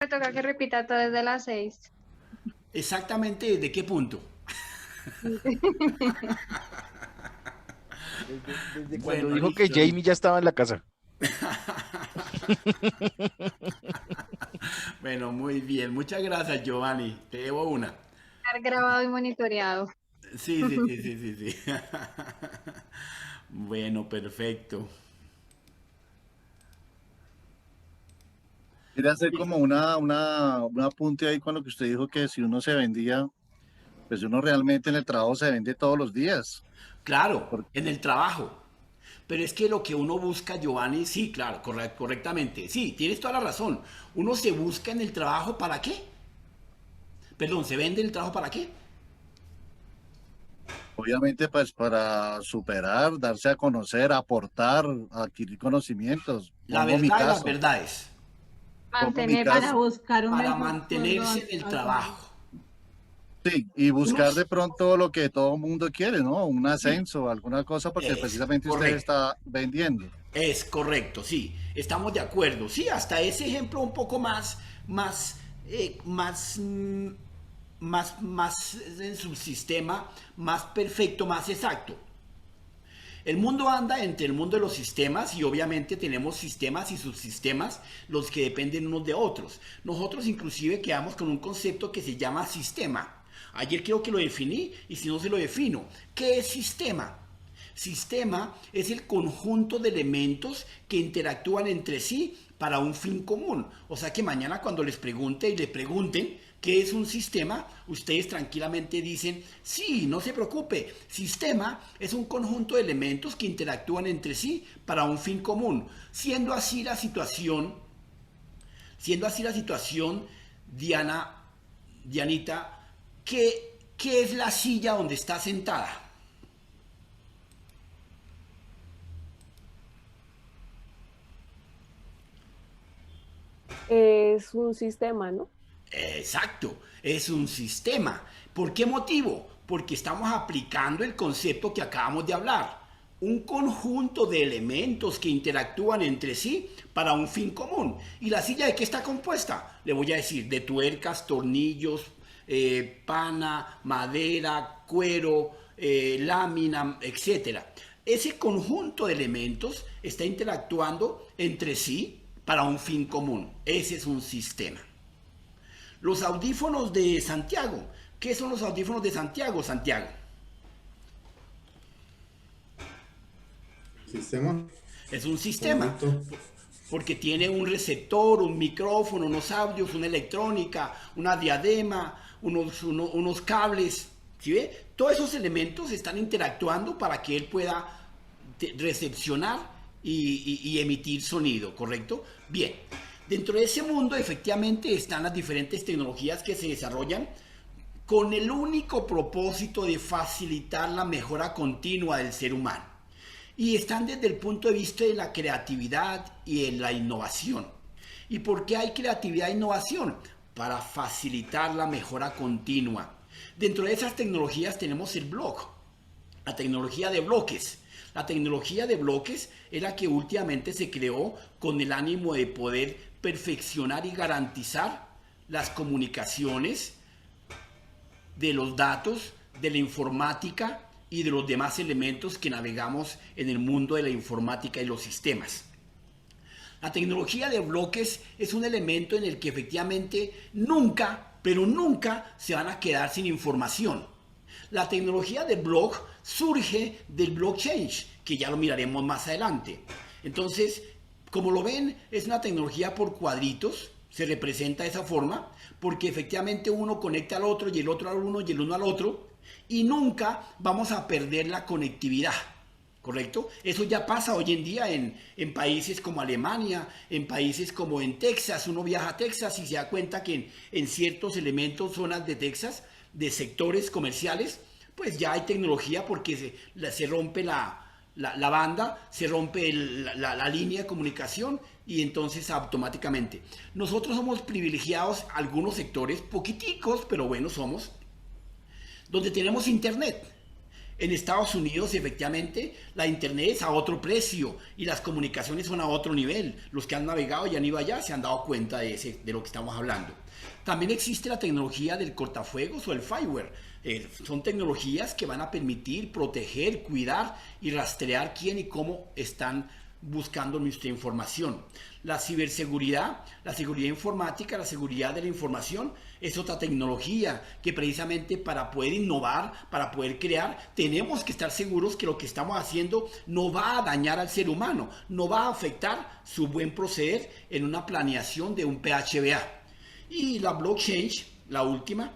Me toca que repita todo desde las 6. Exactamente, ¿desde qué punto? Desde cuando Bueno, dijo que listo, Jamie listo. ya estaba en la casa. Bueno, muy bien. Muchas gracias, Giovanni. Te debo una. Estar grabado y monitoreado. Sí, sí, sí, sí, sí, sí. Bueno, perfecto. Quería hacer Sí, como un apunte ahí con lo que usted dijo que si uno se vendía, pues uno realmente en el trabajo se vende todos los días. claro, Por- en el trabajo. Pero es que lo que uno busca, Giovanni, sí, claro, correctamente. Sí, tienes toda la razón. Uno se busca en el trabajo ¿para qué? Perdón, ¿se vende en el trabajo para qué? Obviamente, pues para superar, darse a conocer, aportar, adquirir conocimientos. La Pongo mi verdad de las caso, verdades. pongo mi Mantenerse. Para caso. buscar un Para mejor sueldo mantenerse en el actual. trabajo. Sí, y Uno, buscar de pronto lo que todo el mundo quiere, ¿no? Un sí, ascenso, alguna cosa, porque es precisamente usted correcto. está vendiendo. Es correcto, sí, estamos de acuerdo. Sí, hasta ese ejemplo un poco más, más en su sistema, más perfecto, más exacto. El mundo anda entre el mundo de los sistemas y obviamente tenemos sistemas y subsistemas, los que dependen unos de otros. Nosotros inclusive quedamos con un concepto que se llama sistema. Ayer creo que lo definí y si no se lo defino. ¿Qué es sistema? Sistema es el conjunto de elementos que interactúan entre sí para un fin común. O sea que mañana cuando les pregunte y le pregunten qué es un sistema, ustedes tranquilamente dicen, sí, no se preocupe, sistema es un conjunto de elementos que interactúan entre sí para un fin común. Siendo así la situación, Diana, Dianita, ¿qué es la silla donde está sentada? Es un sistema, ¿no? Exacto, es un sistema. ¿Por qué motivo? Porque estamos aplicando el concepto que acabamos de hablar. Un conjunto de elementos que interactúan entre sí para un fin común. ¿Y la silla de qué está compuesta? Le voy a decir, de tuercas, tornillos, pana, madera, cuero, lámina, etcétera. Ese conjunto de elementos está interactuando entre sí para un fin común. Ese es un sistema. Los audífonos de Santiago. ¿Qué son los audífonos de Santiago, Santiago? Sistema, Es un sistema, conjunto. porque tiene un receptor, un micrófono, unos audios, una electrónica, una diadema, unos cables. ¿Sí ve? Todos esos elementos están interactuando para que él pueda recepcionar y emitir sonido, ¿correcto? Bien, dentro de ese mundo efectivamente están las diferentes tecnologías que se desarrollan con el único propósito de facilitar la mejora continua del ser humano. Y están desde el punto de vista de la creatividad y de la innovación. ¿Y por qué hay creatividad e innovación? Para facilitar la mejora continua. Dentro de esas tecnologías tenemos el blog, la tecnología de bloques. La tecnología de bloques es la que últimamente se creó con el ánimo de poder perfeccionar y garantizar las comunicaciones de los datos, de la informática y de los demás elementos que navegamos en el mundo de la informática y los sistemas. La tecnología de bloques es un elemento en el que efectivamente nunca, pero nunca se van a quedar sin información. La tecnología de block surge del blockchain, que ya lo miraremos más adelante. Entonces, como lo ven, es una tecnología por cuadritos, se representa de esa forma, porque efectivamente uno conecta al otro y el otro al uno y el uno al otro, y nunca vamos a perder la conectividad. ¿Correcto? Eso ya pasa hoy en día en países como Alemania, en países como en Texas. Uno viaja a Texas y se da cuenta que en ciertos elementos, zonas de Texas, de sectores comerciales, pues ya hay tecnología porque se rompe la banda, se rompe la línea de comunicación y entonces automáticamente. Nosotros somos privilegiados, algunos sectores, poquiticos, pero bueno somos, donde tenemos internet. En Estados Unidos, efectivamente, la internet es a otro precio y las comunicaciones son a otro nivel. Los que han navegado y han ido allá se han dado cuenta de lo que estamos hablando. También existe la tecnología del cortafuegos o el fireware. Son tecnologías que van a permitir proteger, cuidar y rastrear quién y cómo están buscando nuestra información. La ciberseguridad, la seguridad informática, la seguridad de la información es otra tecnología que precisamente para poder innovar, para poder crear, tenemos que estar seguros que lo que estamos haciendo no va a dañar al ser humano, no va a afectar su buen proceder en una planeación de un PHBA. Y la blockchain, la última,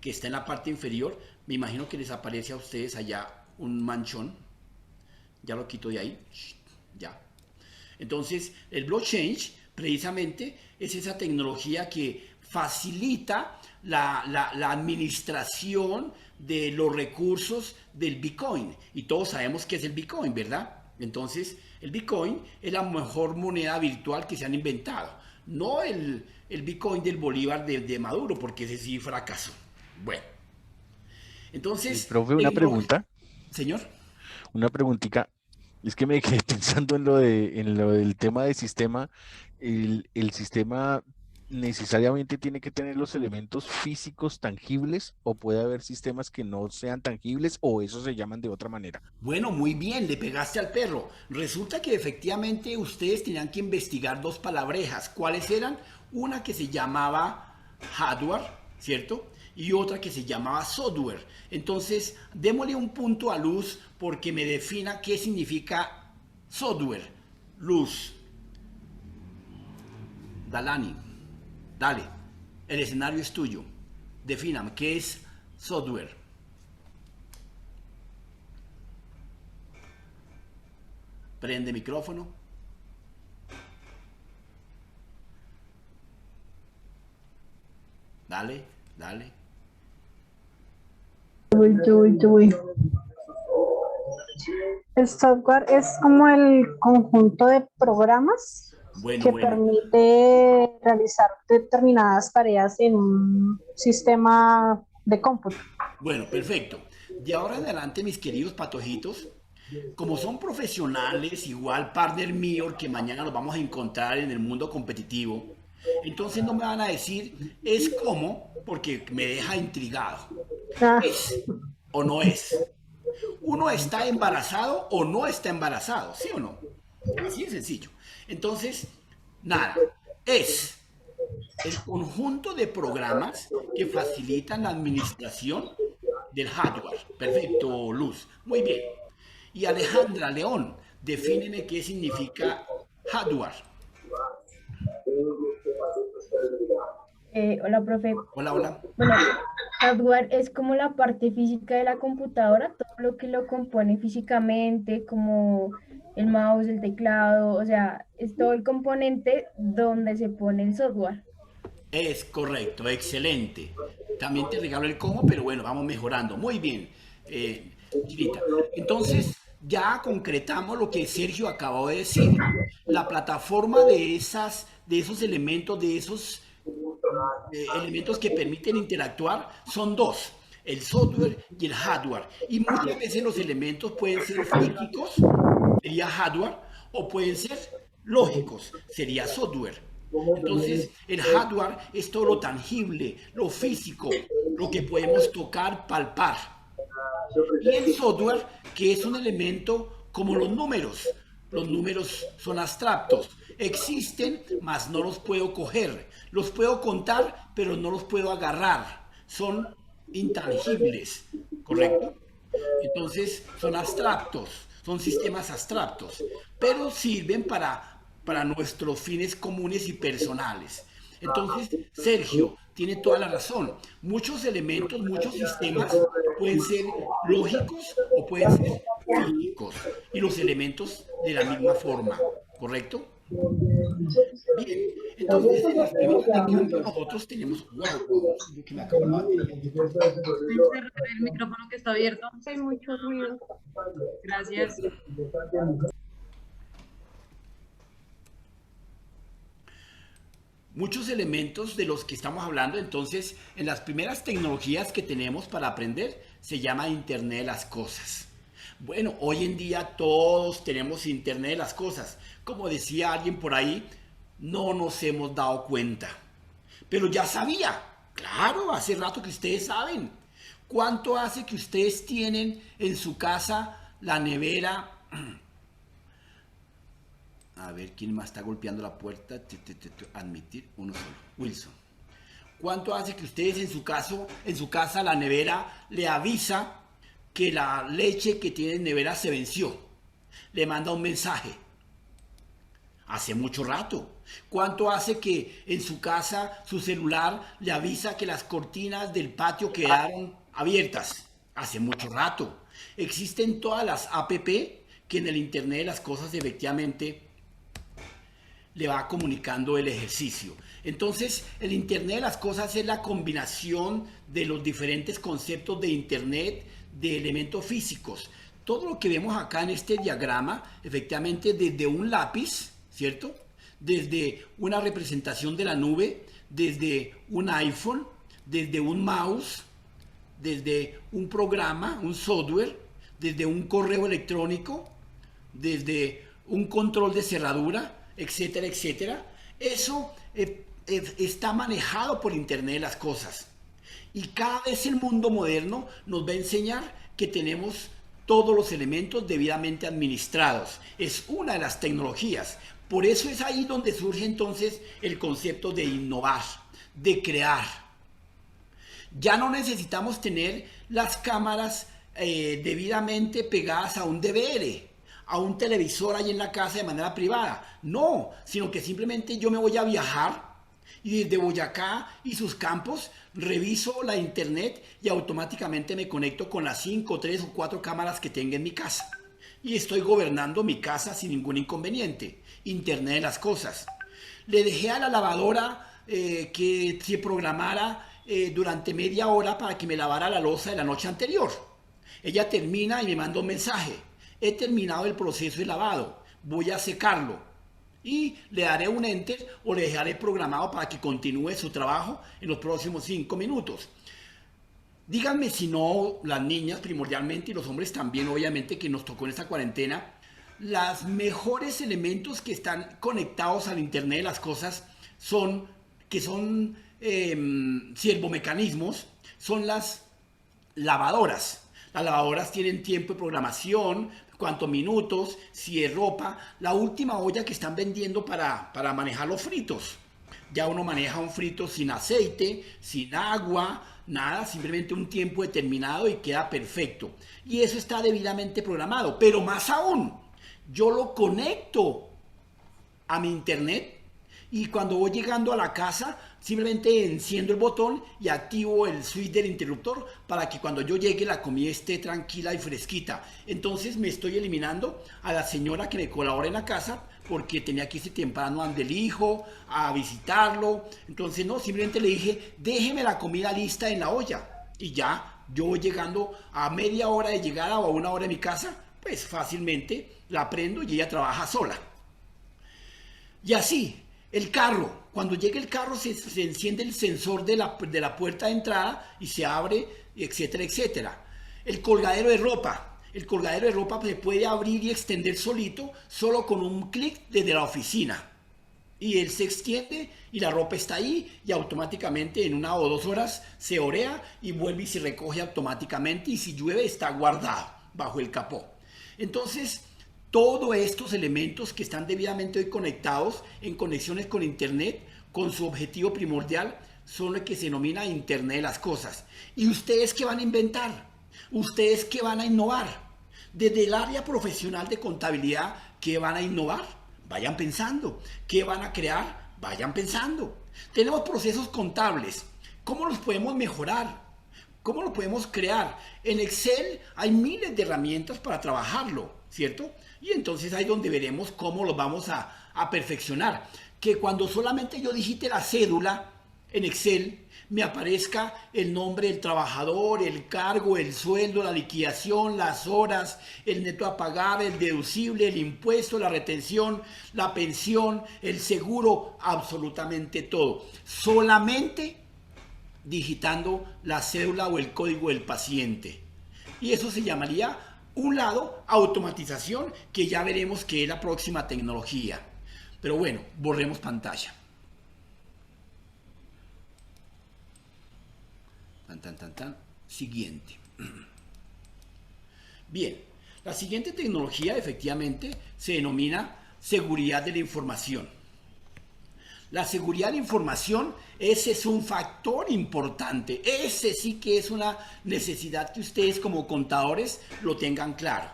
que está en la parte inferior, me imagino que les aparece a ustedes allá un manchón. Ya lo quito de ahí. Ya. Entonces, el blockchain precisamente es esa tecnología que facilita la administración de los recursos del Bitcoin. Y todos sabemos qué es el Bitcoin, ¿verdad? Entonces, el Bitcoin es la mejor moneda virtual que se han inventado. No el Bitcoin del Bolívar de Maduro, porque ese sí fracasó. Bueno. Entonces... Profe, una pregunta. Señor. Una preguntita. Es que me quedé pensando en lo del tema del sistema. El sistema necesariamente tiene que tener los elementos físicos tangibles, o puede haber sistemas que no sean tangibles, o esos se llaman de otra manera. Bueno, muy bien, le pegaste al perro. Resulta que efectivamente ustedes tenían que investigar dos palabrejas. ¿Cuáles eran? Una que se llamaba hardware, ¿cierto? Y otra que se llamaba software. Entonces, démosle un punto a Luz porque me defina qué significa software. Luz. Dalani. Dale. El escenario es tuyo. Defíname, ¿qué es software? Prende micrófono. Dale, dale. El software es como el conjunto de programas que permite realizar determinadas tareas en un sistema de cómputo. Bueno, perfecto. De ahora en adelante, mis queridos patojitos, como son profesionales, igual partner mío, que mañana los vamos a encontrar en el mundo competitivo, entonces no me van a decir es como, porque me deja intrigado. ¿Es o no es? ¿Uno está embarazado o no está embarazado? ¿Sí o no? Así de sencillo. Entonces, nada, es el conjunto de programas que facilitan la administración del hardware. Perfecto, Luz. Muy bien. Y Alejandra León, defíneme qué significa hardware. Hola, profe. Hola, hola. Bueno, hardware es como la parte física de la computadora, todo lo que lo compone físicamente, como el mouse, el teclado, o sea, es todo el componente donde se pone el software. Es correcto, excelente. También te regalo el cómo, pero bueno, vamos mejorando. Muy bien, Chinita. Entonces, ya concretamos lo que Sergio acabó de decir. La plataforma de esos elementos, de esos elementos que permiten interactuar son dos, el software y el hardware. Y muchas veces los elementos pueden ser físicos, sería hardware, o pueden ser lógicos, sería software. Entonces, el hardware es todo lo tangible, lo físico, lo que podemos tocar, palpar. Y el software, que es un elemento como los números. Los números son abstractos. Existen, mas no los puedo coger. Los puedo contar, pero no los puedo agarrar. Son intangibles, ¿correcto? Entonces, son abstractos, son sistemas abstractos, pero sirven para nuestros fines comunes y personales. Entonces, Sergio tiene toda la razón. Muchos elementos, muchos sistemas pueden ser lógicos o pueden ser físicos. Y los elementos de la misma forma, ¿correcto? Bien, entonces en las primeras de cambio nosotros tenemos... Wow, yo que me acabo la batería. El micrófono que está abierto. Hay mucho ruido. Gracias. Muchos elementos de los que estamos hablando, entonces, en las primeras tecnologías que tenemos para aprender, se llama Internet de las Cosas. Bueno, hoy en día todos tenemos Internet de las Cosas. Como decía alguien por ahí, no nos hemos dado cuenta. Pero ya sabía. Claro, hace rato que ustedes saben. ¿Cuánto hace que ustedes tienen en su casa la nevera? A ver, ¿quién más está golpeando la puerta? Admitir, uno solo. Wilson. ¿Cuánto hace que ustedes en su casa la nevera le avisa que la leche que tiene en nevera se venció? Le manda un mensaje. Hace mucho rato. ¿Cuánto hace que en su casa su celular le avisa que las cortinas del patio quedaron abiertas? Hace mucho rato. Existen todas las app que en el Internet de las Cosas efectivamente le va comunicando el ejercicio. Entonces, el Internet de las Cosas es la combinación de los diferentes conceptos de Internet, de elementos físicos. Todo lo que vemos acá en este diagrama, efectivamente desde un lápiz, ¿cierto? Desde una representación de la nube, desde un iPhone, desde un mouse, desde un programa, un software, desde un correo electrónico, desde un control de cerradura, etcétera, etcétera. Eso está manejado por Internet de las Cosas. Y cada vez el mundo moderno nos va a enseñar que tenemos todos los elementos debidamente administrados. Es una de las tecnologías. Por eso es ahí donde surge entonces el concepto de innovar, de crear. Ya no necesitamos tener las cámaras debidamente pegadas a un DVR, a un televisor ahí en la casa de manera privada. No, sino que simplemente yo me voy a viajar y desde Boyacá y sus campos reviso la internet y automáticamente me conecto con las 5, 3 o 4 cámaras que tenga en mi casa. Y estoy gobernando mi casa sin ningún inconveniente. Internet de las Cosas. Le dejé a la lavadora que se programara durante media hora para que me lavara la loza de la noche anterior. Ella termina y me manda un mensaje. He terminado el proceso de lavado. Voy a secarlo. Y le daré un enter o le dejaré programado para que continúe su trabajo en los próximos 5 minutos. Díganme si no, las niñas primordialmente y los hombres también, obviamente, que nos tocó en esta cuarentena, los mejores elementos que están conectados al Internet de las Cosas son siervomecanismos, son las lavadoras. Las lavadoras tienen tiempo de programación, cuántos minutos, si es ropa. La última olla que están vendiendo para manejar los fritos. Ya uno maneja un frito sin aceite, sin agua, nada, simplemente un tiempo determinado y queda perfecto. Y eso está debidamente programado. Pero más aún, yo lo conecto a mi internet y cuando voy llegando a la casa, simplemente enciendo el botón y activo el switch del interruptor para que cuando yo llegue la comida esté tranquila y fresquita. Entonces me estoy eliminando a la señora que me colabora en la casa porque tenía que irse temprano ante el hijo a visitarlo. Entonces no, simplemente le dije, déjeme la comida lista en la olla. Y ya yo voy llegando a media hora de llegada o a 1 hora de mi casa, pues fácilmente la prendo y ella trabaja sola. Y así. El carro, cuando llegue el carro se enciende el sensor de la puerta de entrada y se abre, etcétera, etcétera. El colgadero de ropa se puede abrir y extender solito, solo con un clic desde la oficina. Y él se extiende y la ropa está ahí y automáticamente en 1 o 2 horas se orea y vuelve y se recoge automáticamente y si llueve está guardado bajo el capó. Entonces, todos estos elementos que están debidamente hoy conectados en conexiones con Internet, con su objetivo primordial, son lo que se denomina Internet de las Cosas. ¿Y ustedes qué van a inventar? ¿Ustedes qué van a innovar? Desde el área profesional de contabilidad, ¿qué van a innovar? Vayan pensando. ¿Qué van a crear? Vayan pensando. Tenemos procesos contables. ¿Cómo los podemos mejorar? ¿Cómo lo podemos crear? En Excel hay miles de herramientas para trabajarlo, ¿cierto? Y entonces ahí es donde veremos cómo lo vamos a perfeccionar. Que cuando solamente yo digite la cédula en Excel, me aparezca el nombre del trabajador, el cargo, el sueldo, la liquidación, las horas, el neto a pagar, el deducible, el impuesto, la retención, la pensión, el seguro, absolutamente todo. Solamente digitando la cédula o el código del paciente. Y eso se llamaría, un lado, automatización, que ya veremos que es la próxima tecnología. Pero bueno, borremos pantalla. Siguiente. Bien, la siguiente tecnología efectivamente se denomina seguridad de la información. La seguridad de la información, ese es un factor importante. Ese sí que es una necesidad que ustedes como contadores lo tengan claro.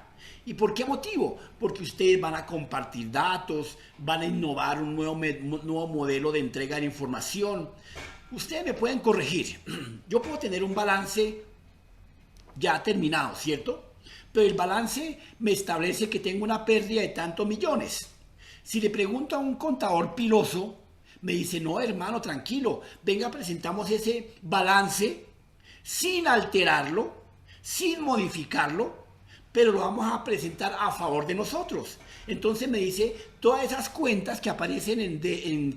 ¿Y por qué motivo? Porque ustedes van a compartir datos, van a innovar un nuevo modelo de entrega de información. Ustedes me pueden corregir. Yo puedo tener un balance ya terminado, ¿cierto? Pero el balance me establece que tengo una pérdida de tantos millones. Si le pregunto a un contador piloso, me dice, no, hermano, tranquilo, venga, presentamos ese balance sin alterarlo, sin modificarlo, pero lo vamos a presentar a favor de nosotros. Entonces me dice, todas esas cuentas que aparecen en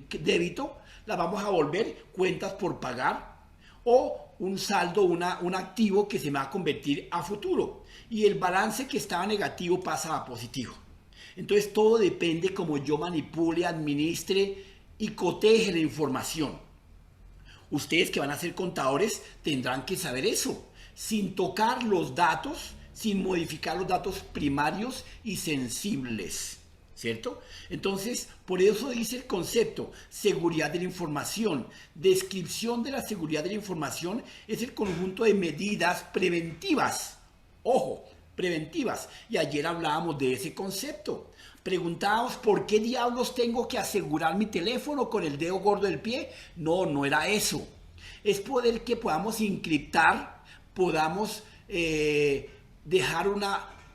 débito, las vamos a volver cuentas por pagar o un saldo, un activo que se me va a convertir a futuro. Y el balance que estaba negativo pasa a positivo. Entonces todo depende cómo yo manipule, administre y coteje la información. Ustedes que van a ser contadores tendrán que saber eso, sin tocar los datos, sin modificar los datos primarios y sensibles, ¿cierto? Entonces, por eso dice el concepto, seguridad de la información. Descripción de la seguridad de la información es el conjunto de medidas preventivas. Ojo, preventivas. Y ayer hablábamos de ese concepto. Preguntábamos, ¿por qué diablos tengo que asegurar mi teléfono con el dedo gordo del pie? No, no era eso. Es poder que podamos encriptar, podamos dejar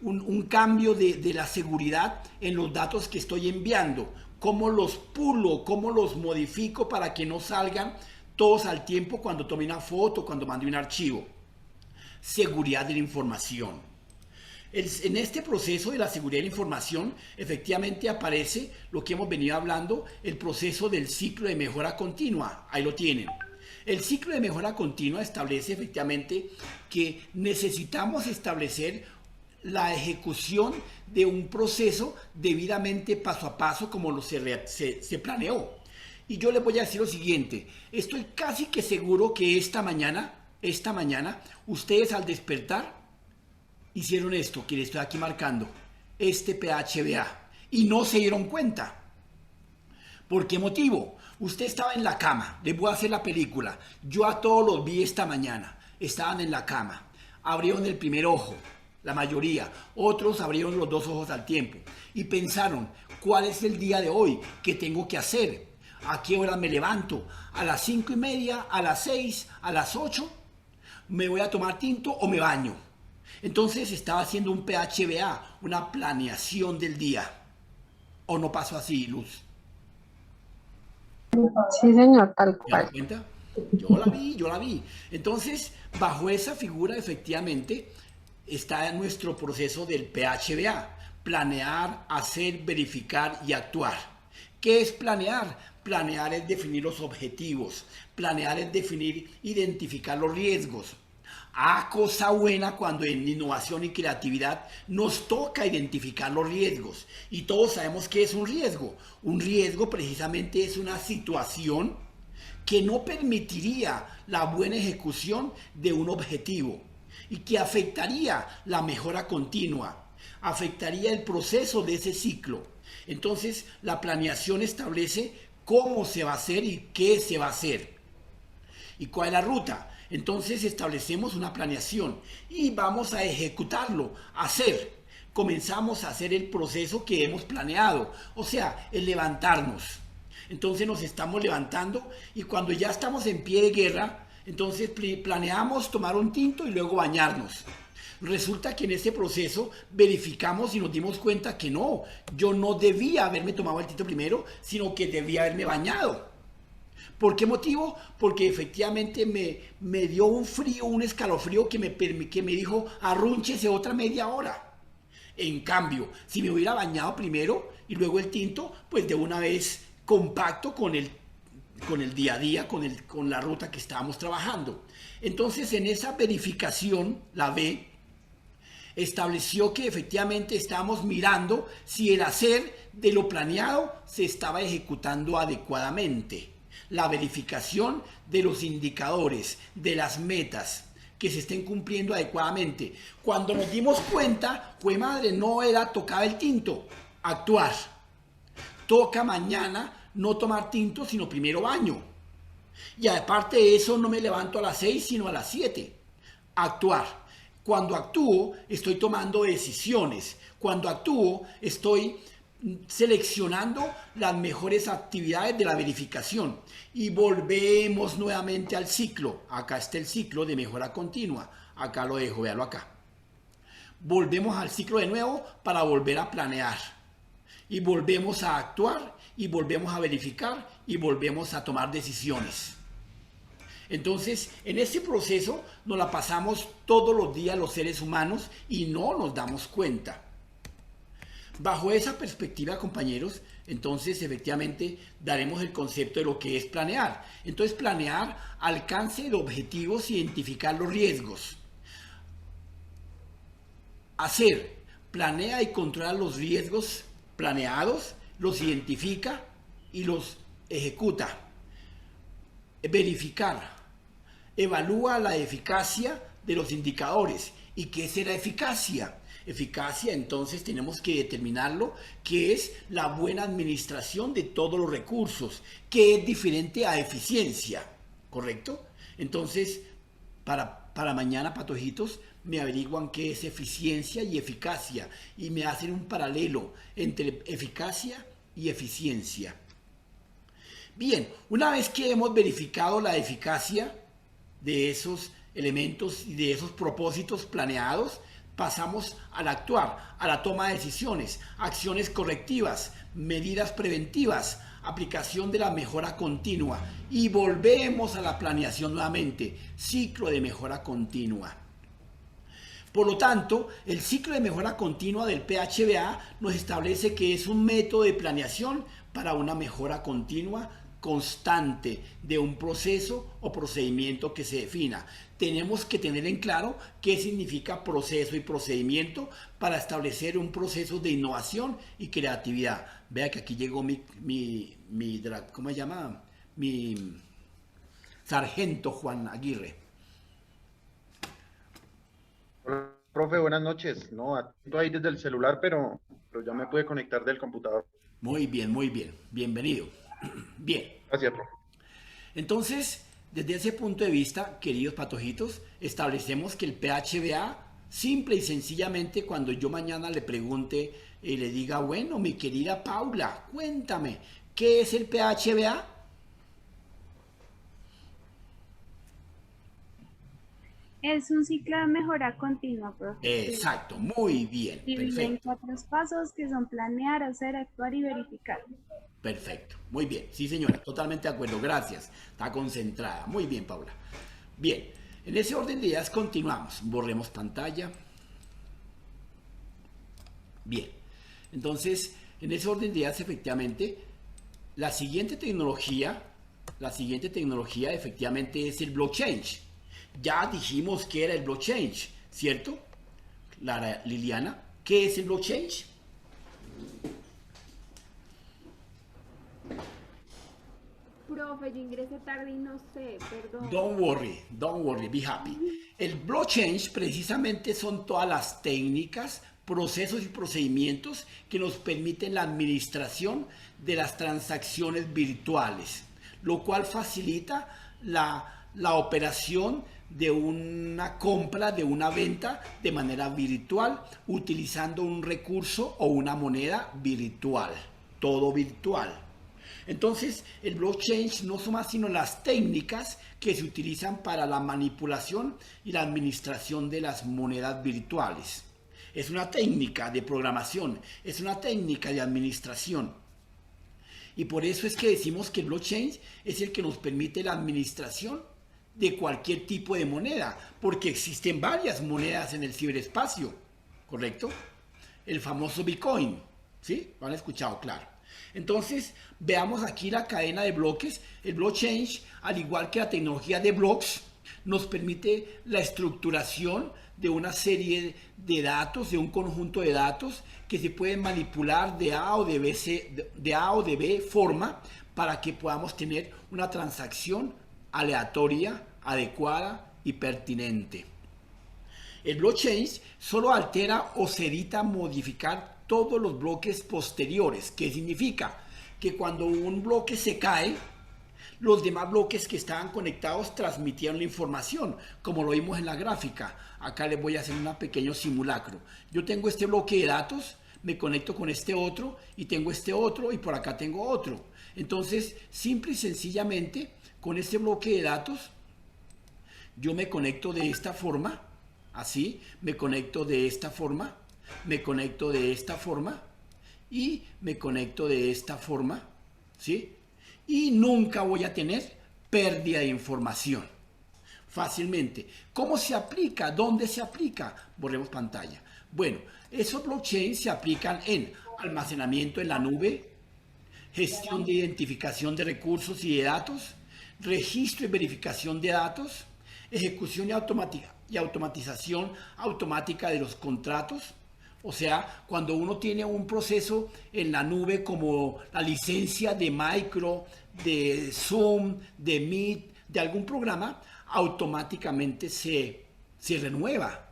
un cambio de la seguridad en los datos que estoy enviando. Cómo los pulo, cómo los modifico para que no salgan todos al tiempo cuando tome una foto, cuando mande un archivo. Seguridad de la información. En este proceso de la seguridad de la información, efectivamente aparece lo que hemos venido hablando, el proceso del ciclo de mejora continua. Ahí lo tienen. El ciclo de mejora continua establece efectivamente que necesitamos establecer la ejecución de un proceso debidamente paso a paso como se planeó. Y yo les voy a decir lo siguiente, estoy casi que seguro que esta mañana, ustedes al despertar, hicieron esto que les estoy aquí marcando, este PHBA, y no se dieron cuenta. ¿Por qué motivo? Usted estaba en la cama, les voy a hacer la película, yo a todos los vi esta mañana, estaban en la cama, abrieron el primer ojo, la mayoría, otros abrieron los dos ojos al tiempo, y pensaron, ¿cuál es el día de hoy? ¿Qué tengo que hacer? ¿A qué hora me levanto? ¿A las 5:30? ¿A las 6? ¿A las 8? ¿Me voy a tomar tinto o me baño? Entonces estaba haciendo un PHBA, una planeación del día. ¿O no pasó así, Luz? Sí, señor, tal ¿Te das cual. cuenta? Yo la vi. Entonces, bajo esa figura, efectivamente, está nuestro proceso del PHBA. Planear, hacer, verificar y actuar. ¿Qué es planear? Planear es definir los objetivos. Planear es identificar los riesgos. Cosa buena cuando en innovación y creatividad nos toca identificar los riesgos. Y todos sabemos qué es un riesgo. Un riesgo precisamente es una situación que no permitiría la buena ejecución de un objetivo y que afectaría la mejora continua, afectaría el proceso de ese ciclo. Entonces, la planeación establece cómo se va a hacer y qué se va a hacer. ¿Y cuál es la ruta? Entonces establecemos una planeación y vamos a ejecutarlo, comenzamos a hacer el proceso que hemos planeado, o sea, el levantarnos. Entonces nos estamos levantando y cuando ya estamos en pie de guerra, entonces planeamos tomar un tinto y luego bañarnos. Resulta que en ese proceso verificamos y nos dimos cuenta que no, yo no debía haberme tomado el tinto primero, sino que debía haberme bañado. ¿Por qué motivo? Porque efectivamente me dio un frío, un escalofrío que me dijo, arrúnchese otra media hora. En cambio, si me hubiera bañado primero y luego el tinto, pues de una vez compacto con el día a día, con la ruta que estábamos trabajando. Entonces, en esa verificación, la B, estableció que efectivamente estábamos mirando si el hacer de lo planeado se estaba ejecutando adecuadamente. La verificación de los indicadores, de las metas, que se estén cumpliendo adecuadamente. Cuando nos dimos cuenta, fue madre, no era tocar el tinto, actuar. Toca mañana no tomar tinto, sino primero baño. Y aparte de eso, no me levanto a las 6, sino a las 7. Actuar. Cuando actúo, estoy tomando decisiones. Cuando actúo, estoy seleccionando las mejores actividades de la verificación. Y volvemos nuevamente al ciclo. Acá está el ciclo de mejora continua. Acá lo dejo, véalo acá. Volvemos al ciclo de nuevo para volver a planear. Y volvemos a actuar, y volvemos a verificar, y volvemos a tomar decisiones. Entonces, en este proceso nos la pasamos todos los días los seres humanos y no nos damos cuenta. Bajo esa perspectiva, compañeros, entonces efectivamente daremos el concepto de lo que es planear. Entonces, planear alcance de objetivos, identificar los riesgos. Hacer, planea y controla los riesgos planeados, los identifica y los ejecuta. Verificar, evalúa la eficacia de los indicadores. ¿Y qué será eficacia? Eficacia, entonces tenemos que determinarlo, que es la buena administración de todos los recursos, que es diferente a eficiencia, ¿correcto? Entonces, para mañana, patojitos, me averiguan qué es eficiencia y eficacia y me hacen un paralelo entre eficacia y eficiencia. Bien, una vez que hemos verificado la eficacia de esos elementos y de esos propósitos planeados, pasamos al actuar, a la toma de decisiones, acciones correctivas, medidas preventivas, aplicación de la mejora continua y volvemos a la planeación nuevamente, ciclo de mejora continua. Por lo tanto, el ciclo de mejora continua del PHBA nos establece que es un método de planeación para una mejora continua constante de un proceso o procedimiento que se defina. Tenemos que tener en claro qué significa proceso y procedimiento para establecer un proceso de innovación y creatividad. Vea que aquí llegó ¿cómo se llama? Mi sargento Juan Aguirre. Hola, profe, buenas noches. No, atento ahí desde el celular, pero ya me pude conectar del computador. Muy bien, muy bien. Bienvenido. Bien. Gracias, profe. Entonces, desde ese punto de vista, queridos patojitos, establecemos que el PHBA, simple y sencillamente, cuando yo mañana le pregunte y le diga, bueno, mi querida Paula, cuéntame, ¿qué es el PHBA? Es un ciclo de mejora continua, profe. Exacto, muy bien, Divide en 4 pasos que son planear, hacer, actuar y verificar. Perfecto, muy bien, sí señora, totalmente de acuerdo, gracias, está concentrada, muy bien Paula. Bien, en ese orden de ideas continuamos, borremos pantalla. Bien, entonces, en ese orden de ideas efectivamente, la siguiente tecnología efectivamente es el blockchain. Ya dijimos que era el blockchain, ¿cierto? Liliana, ¿qué es el blockchain? Profe, yo ingresé tarde y no sé, perdón. Don't worry, be happy. El blockchain precisamente son todas las técnicas, procesos y procedimientos que nos permiten la administración de las transacciones virtuales, lo cual facilita la operación de una compra, de una venta de manera virtual, utilizando un recurso o una moneda virtual, todo virtual. Entonces, el blockchain no son más sino las técnicas que se utilizan para la manipulación y la administración de las monedas virtuales. Es una técnica de programación, es una técnica de administración. Y por eso es que decimos que el blockchain es el que nos permite la administración de cualquier tipo de moneda, porque existen varias monedas en el ciberespacio, ¿correcto? El famoso Bitcoin, ¿sí? Lo han escuchado, claro. Entonces, veamos aquí la cadena de bloques. El blockchain, al igual que la tecnología de blocks, nos permite la estructuración de una serie de datos, de un conjunto de datos que se pueden manipular de A o de B forma para que podamos tener una transacción aleatoria, adecuada y pertinente. El blockchain solo altera o se evita modificar todos los bloques posteriores. ¿Qué significa? Que cuando un bloque se cae, los demás bloques que estaban conectados transmitieron la información, como lo vimos en la gráfica. Acá les voy a hacer un pequeño simulacro. Yo tengo este bloque de datos, me conecto con este otro, y tengo este otro, y por acá tengo otro. Entonces, simple y sencillamente, con este bloque de datos, yo me conecto de esta forma, así, me conecto de esta forma, me conecto de esta forma, y me conecto de esta forma, ¿sí? Y nunca voy a tener pérdida de información. Fácilmente. ¿Cómo se aplica? ¿Dónde se aplica? Borremos pantalla. Bueno, esos blockchains se aplican en almacenamiento en la nube, gestión de identificación de recursos y de datos, registro y verificación de datos, ejecución y automatización automática de los contratos. O sea, cuando uno tiene un proceso en la nube como la licencia de Micro, de Zoom, de Meet, de algún programa, automáticamente se renueva,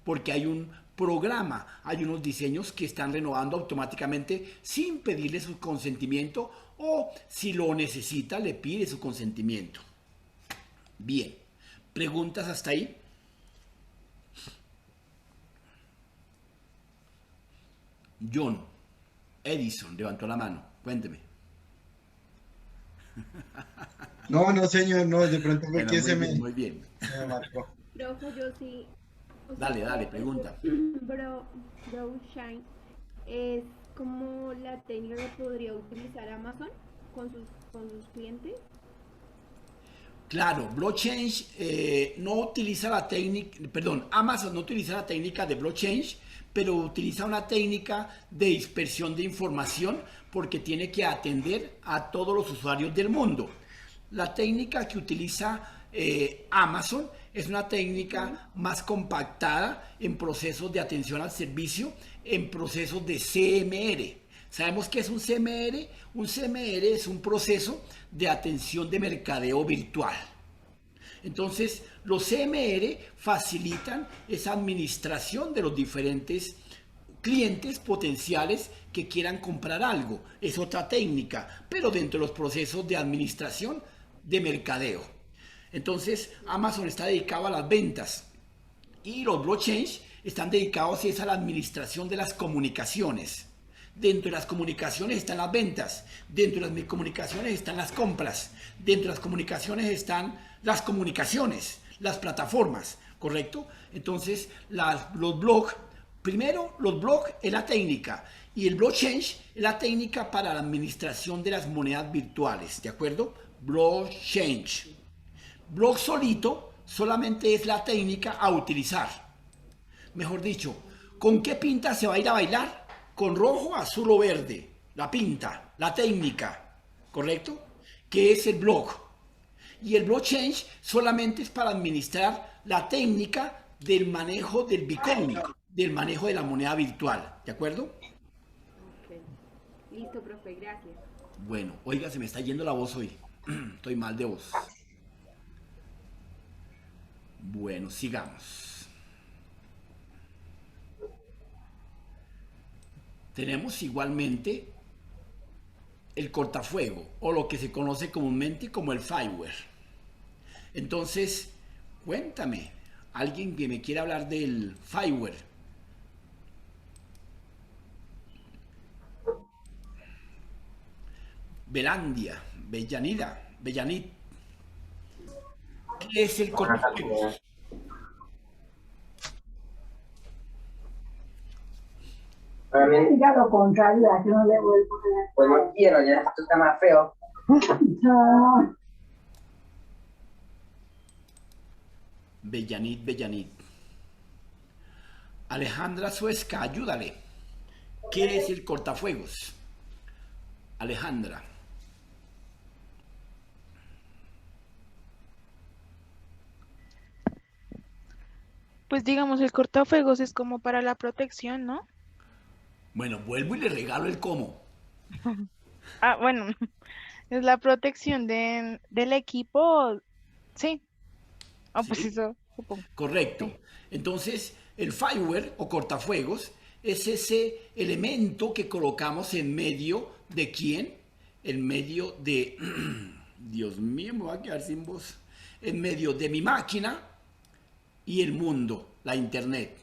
porque hay un programa, hay unos diseños que están renovando automáticamente sin pedirle su consentimiento, o si lo necesita le pide su consentimiento. Bien, ¿preguntas hasta ahí? John Edison levantó la mano, cuénteme. No, señor, no, de pronto fue Bueno, que muy bien. se me marcó. Profe, yo sí. O Dale, sea, dale, pregunta. Blockchain es como la técnica que podría utilizar Amazon con sus clientes. Claro, blockchain no utiliza la técnica, perdón, Amazon no utiliza la técnica de blockchain, pero utiliza una técnica de dispersión de información porque tiene que atender a todos los usuarios del mundo. La técnica que utiliza Amazon es una técnica más compactada en procesos de atención al servicio, en procesos de CMR. ¿Sabemos qué es un CMR? Un CMR es un proceso de atención de mercadeo virtual. Entonces, los CMR facilitan esa administración de los diferentes clientes potenciales que quieran comprar algo. Es otra técnica, pero dentro de los procesos de administración de mercadeo. Entonces, Amazon está dedicado a las ventas y los blockchains están dedicados a la administración de las comunicaciones. Dentro de las comunicaciones están las ventas, dentro de las comunicaciones están las compras, dentro de las comunicaciones están las comunicaciones, las plataformas, ¿correcto? Entonces, los blogs, primero, los blogs es la técnica y el blockchain es la técnica para la administración de las monedas virtuales, ¿de acuerdo? Blockchain. Blog solito solamente es la técnica a utilizar. Mejor dicho, ¿con qué pinta se va a ir a bailar? Con rojo, azul o verde. La pinta, la técnica, ¿correcto? Que es el blog. Y el blockchain solamente es para administrar la técnica del manejo del Bitcoin, del manejo de la moneda virtual, ¿de acuerdo? Ok. Listo, profe, gracias. Bueno, oiga, se me está yendo la voz hoy. Estoy mal de voz. Bueno, sigamos. Tenemos igualmente el cortafuego, o lo que se conoce comúnmente como el fireware. Entonces, cuéntame, alguien que me quiera hablar del fireware. Belandia, Bellanit. ¿Qué es el cortafuego? Ya lo contrario, yo no le vuelvo a... Pues no quiero, ya esto está más feo. No. Bellanit. Alejandra Suezca, ayúdale. ¿Qué es el cortafuegos? Alejandra. Pues digamos, el cortafuegos es como para la protección, ¿no? Bueno, vuelvo y le regalo el cómo. Ah, bueno, es la protección del equipo, sí. Ah, pues ¿Sí? eso, supongo. Correcto. Sí. Entonces, el fireware o cortafuegos es ese elemento que colocamos en medio de quién? En medio de... Dios mío, me voy a quedar sin voz. En medio de mi máquina y el mundo, la internet.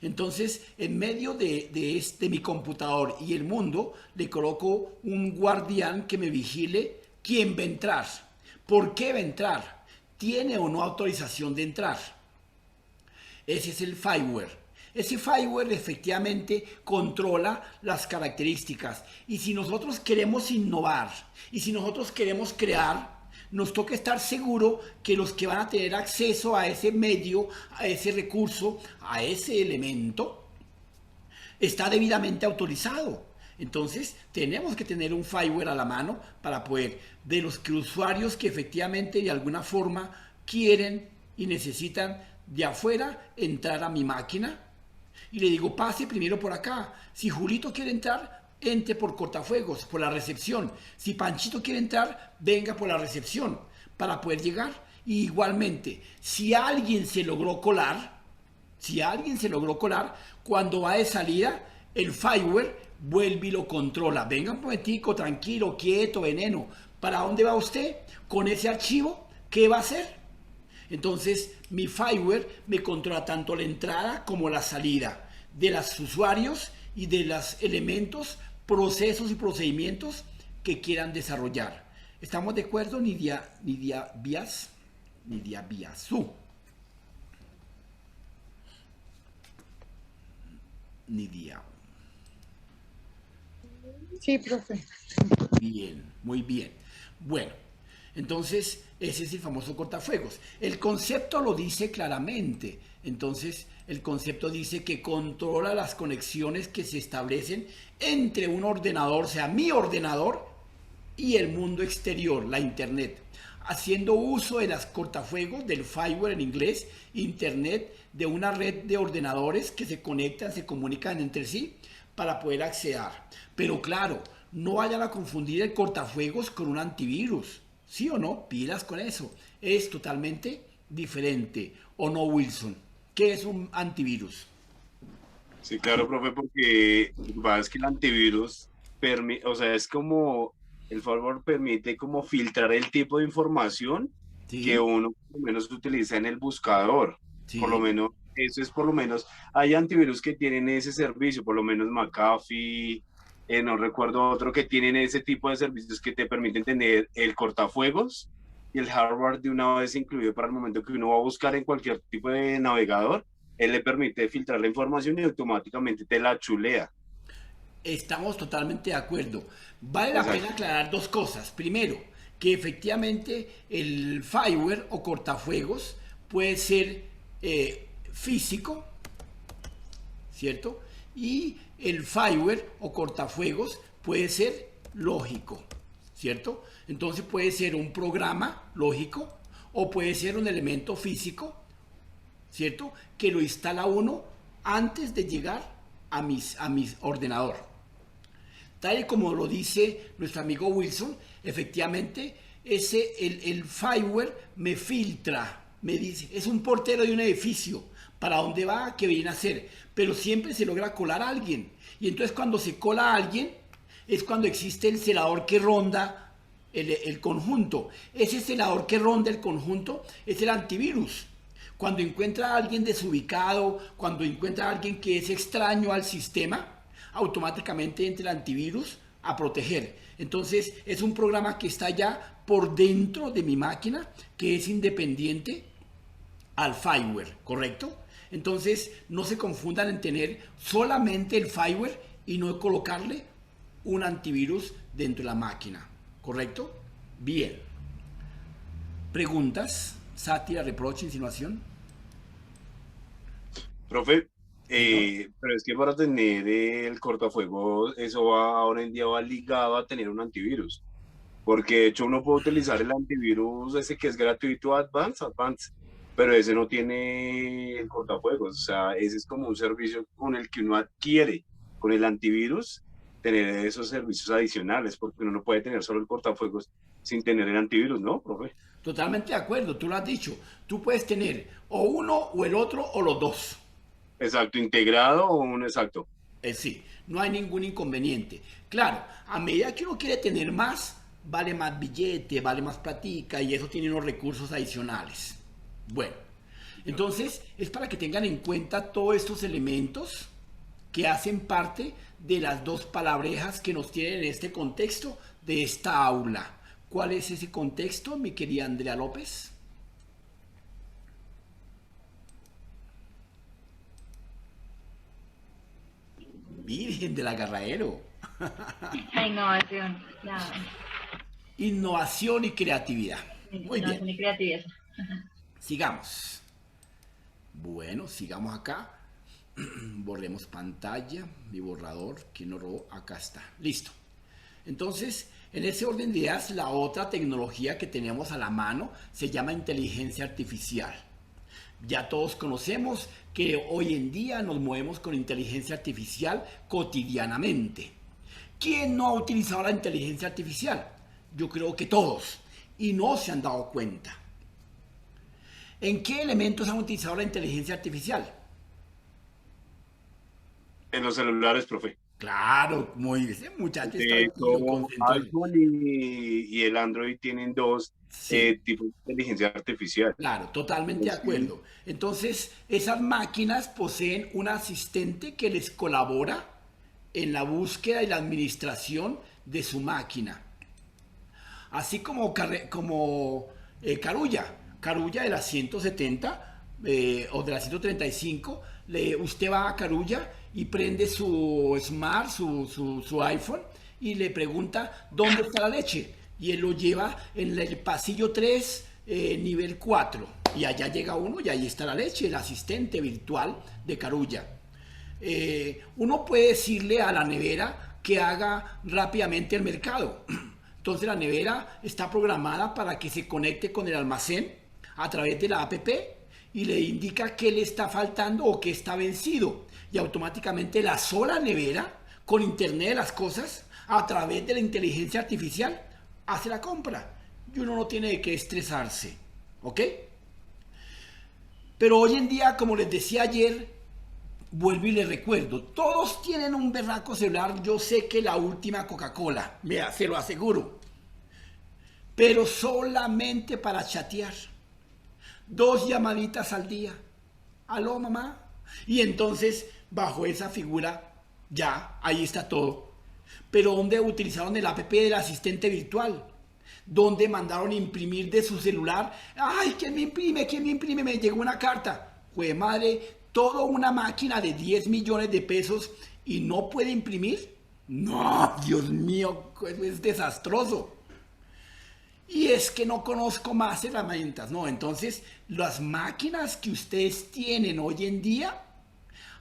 Entonces, en medio de mi computador y el mundo, le coloco un guardián que me vigile quién va a entrar, por qué va a entrar, tiene o no autorización de entrar. Ese es el fireware. Ese fireware efectivamente controla las características. Y si nosotros queremos innovar y si nosotros queremos crear, nos toca estar seguro que los que van a tener acceso a ese medio, a ese recurso, a ese elemento, está debidamente autorizado. Entonces, tenemos que tener un fireware a la mano para poder, de los que usuarios que efectivamente de alguna forma quieren y necesitan de afuera entrar a mi máquina, y le digo, pase primero por acá. Si Julito quiere entrar, entre por cortafuegos, por la recepción. Si Panchito quiere entrar, venga por la recepción para poder llegar. Y igualmente, si alguien se logró colar, cuando va de salida, el fireware vuelve y lo controla. Venga un momentico, tranquilo, quieto, veneno. ¿Para dónde va usted? Con ese archivo, ¿qué va a hacer? Entonces, mi fireware me controla tanto la entrada como la salida de los usuarios y de los elementos, procesos y procedimientos que quieran desarrollar. ¿Estamos de acuerdo, Nidia Biasú? Nidia. Sí, profe. Bien, muy bien. Bueno, entonces ese es el famoso cortafuegos. El concepto lo dice claramente. Entonces, el concepto dice que controla las conexiones que se establecen entre un ordenador, o sea, mi ordenador, y el mundo exterior, la Internet, haciendo uso de las cortafuegos, del fireware en inglés, Internet, de una red de ordenadores que se conectan, se comunican entre sí para poder acceder. Pero claro, no vayan a confundir el cortafuegos con un antivirus. ¿Sí o no? Pilas con eso. Es totalmente diferente. ¿O no, Wilson? ¿Qué es un antivirus? Sí, claro, profe, porque lo que pasa es que el antivirus o sea, es como el firewall permite como filtrar el tipo de información que uno por lo menos utiliza en el buscador. Por lo menos, eso es por lo menos, hay antivirus que tienen ese servicio, por lo menos McAfee, no recuerdo otro que tienen ese tipo de servicios que te permiten tener el cortafuegos y el hardware de una vez incluido para el momento que uno va a buscar en cualquier tipo de navegador. Él le permite filtrar la información y automáticamente te la chulea. Estamos totalmente de acuerdo. Vale la pena aclarar dos cosas. Primero, que efectivamente el fireware o cortafuegos puede ser físico, ¿cierto? Y el fireware o cortafuegos puede ser lógico, ¿cierto? Entonces puede ser un programa lógico o puede ser un elemento físico, ¿cierto? Que lo instala uno antes de llegar a mi ordenador. Tal y como lo dice nuestro amigo Wilson, efectivamente el fireware me filtra, me dice, es un portero de un edificio, para dónde va, qué viene a hacer, pero siempre se logra colar a alguien. Y entonces cuando se cola a alguien, es cuando existe el celador que ronda el conjunto. Ese celador que ronda el conjunto es el antivirus. Cuando encuentra a alguien desubicado, cuando encuentra a alguien que es extraño al sistema, automáticamente entra el antivirus a proteger. Entonces es un programa que está ya por dentro de mi máquina, que es independiente al fireware, ¿correcto? Entonces no se confundan en tener solamente el fireware y no colocarle un antivirus dentro de la máquina, ¿correcto? Bien. ¿Preguntas? ¿Sátira, reproche, insinuación? Profe, pero es que para tener el cortafuegos, eso va, ahora en día va ligado a tener un antivirus. Porque de hecho uno puede utilizar el antivirus ese que es gratuito, Advance, pero ese no tiene el cortafuegos, o sea, ese es como un servicio con el que uno adquiere, con el antivirus, tener esos servicios adicionales, porque uno no puede tener solo el cortafuegos sin tener el antivirus, ¿no, profe? Totalmente de acuerdo, tú lo has dicho. Tú puedes tener o uno o el otro o los dos. Exacto, integrado o un exacto. Sí, no hay ningún inconveniente. Claro, a medida que uno quiere tener más, vale más billete, vale más platica y eso tiene unos recursos adicionales. Bueno, entonces es para que tengan en cuenta todos estos elementos que hacen parte de las dos palabrejas que nos tienen en este contexto de esta aula. ¿Cuál es ese contexto, mi querida Andrea López? Virgen del agarradero. Innovación, claro. Innovación y creatividad. Muy bien. Y creatividad. Sigamos. Bueno, sigamos acá. Borremos pantalla, mi borrador, ¿quién lo robó? Acá está. Listo. Entonces, en ese orden de ideas, la otra tecnología que tenemos a la mano se llama inteligencia artificial. Ya todos conocemos que hoy en día nos movemos con inteligencia artificial cotidianamente. ¿Quién no ha utilizado la inteligencia artificial? Yo creo que todos, y no se han dado cuenta. ¿En qué elementos han utilizado la inteligencia artificial? En los celulares, profe. Claro, muy bien, ese muchacho está iPhone y el Android tienen dos tipos de inteligencia artificial. Claro, totalmente de acuerdo. Entonces, esas máquinas poseen un asistente que les colabora en la búsqueda y la administración de su máquina. Así como Carulla de la 170 o de la 135, usted va a Carulla y prende su Smart, su iPhone, y le pregunta dónde está la leche. Y él lo lleva en el pasillo 3, nivel 4. Y allá llega uno y ahí está la leche, el asistente virtual de Carulla. Uno puede decirle a la nevera que haga rápidamente el mercado. Entonces la nevera está programada para que se conecte con el almacén a través de la app y le indica qué le está faltando o qué está vencido. Y automáticamente la sola nevera, con Internet de las cosas, a través de la inteligencia artificial, hace la compra. Y uno no tiene de qué estresarse. ¿Ok? Pero hoy en día, como les decía ayer, vuelvo y les recuerdo, todos tienen un berraco celular. Yo sé que la última Coca-Cola, vea, se lo aseguro. Pero solamente para chatear. 2 llamaditas al día. ¿Aló, mamá? Y entonces, bajo esa figura, ya, ahí está todo. Pero ¿dónde utilizaron el app del asistente virtual? ¿Dónde mandaron imprimir de su celular? ¡Ay, quién me imprime! ¿Quién me imprime? Me llegó una carta. ¡Jue madre! ¿Toda una máquina de 10 millones de pesos y no puede imprimir? No, Dios mío, es desastroso. Y es que no conozco más herramientas, ¿no? Entonces, las máquinas que ustedes tienen hoy en día.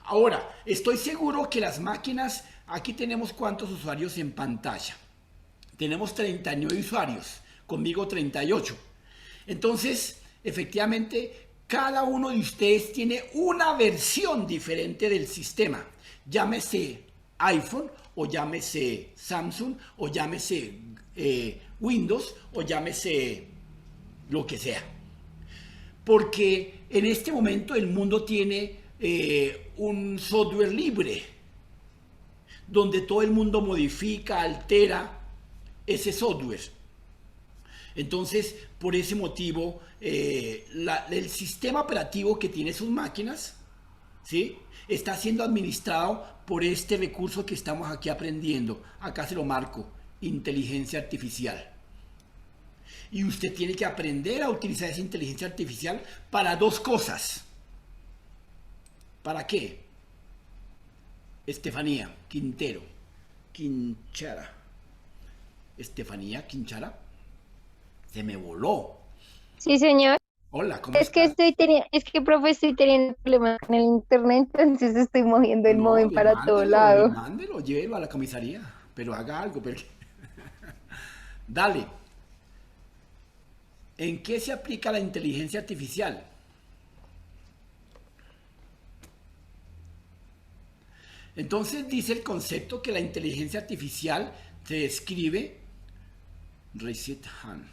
Ahora, estoy seguro que las máquinas, aquí tenemos cuántos usuarios en pantalla. Tenemos 39 usuarios, conmigo 38. Entonces, efectivamente, cada uno de ustedes tiene una versión diferente del sistema. Llámese iPhone, o llámese Samsung, o llámese Windows, o llámese lo que sea. Porque en este momento el mundo tiene un software libre, donde todo el mundo modifica, altera ese software. Entonces, por ese motivo, el sistema operativo que tiene sus máquinas, ¿sí?, está siendo administrado por este recurso que estamos aquí aprendiendo. Acá se lo marco, inteligencia artificial. Y usted tiene que aprender a utilizar esa inteligencia artificial para 2 cosas. ¿Para qué? Estefanía Quintero, Quinchara. Estefanía Quinchara. Se me voló. Sí, señor. Hola, ¿cómo estás? Profe, estoy teniendo problemas con el internet, entonces estoy moviendo el móvil para todo lado. Mándelo, llévelo a la comisaría, pero haga algo. Dale. ¿En qué se aplica la inteligencia artificial? Entonces dice el concepto que la inteligencia artificial se describe, Reset Han.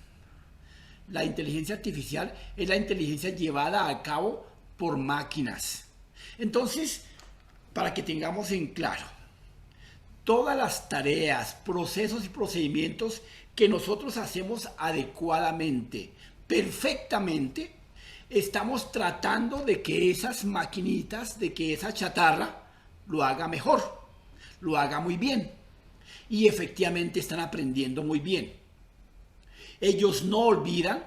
La inteligencia artificial es la inteligencia llevada a cabo por máquinas. Entonces, para que tengamos en claro, todas las tareas, procesos y procedimientos que nosotros hacemos adecuadamente, perfectamente, estamos tratando de que esas maquinitas, de que esa chatarra lo haga mejor, lo haga muy bien. Y efectivamente están aprendiendo muy bien. Ellos no olvidan,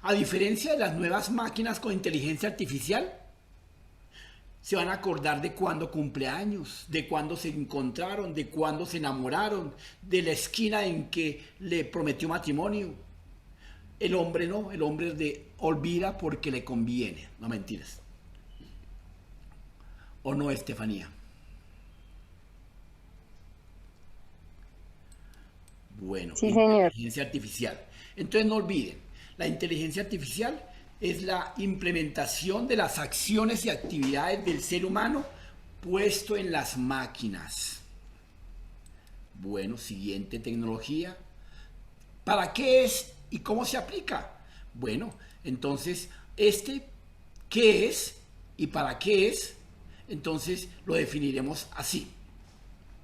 a diferencia de las nuevas máquinas con inteligencia artificial, se van a acordar de cuándo cumpleaños, de cuándo se encontraron, de cuándo se enamoraron, de la esquina en que le prometió matrimonio. El hombre no, el hombre olvida porque le conviene, no mentiras. ¿O no, Estefanía? Bueno, sí, señor. Inteligencia artificial. Entonces no olviden, la inteligencia artificial es la implementación de las acciones y actividades del ser humano puesto en las máquinas. Bueno, siguiente tecnología. ¿Para qué es y cómo se aplica? Bueno, entonces, ¿qué es y para qué es? Entonces lo definiremos así.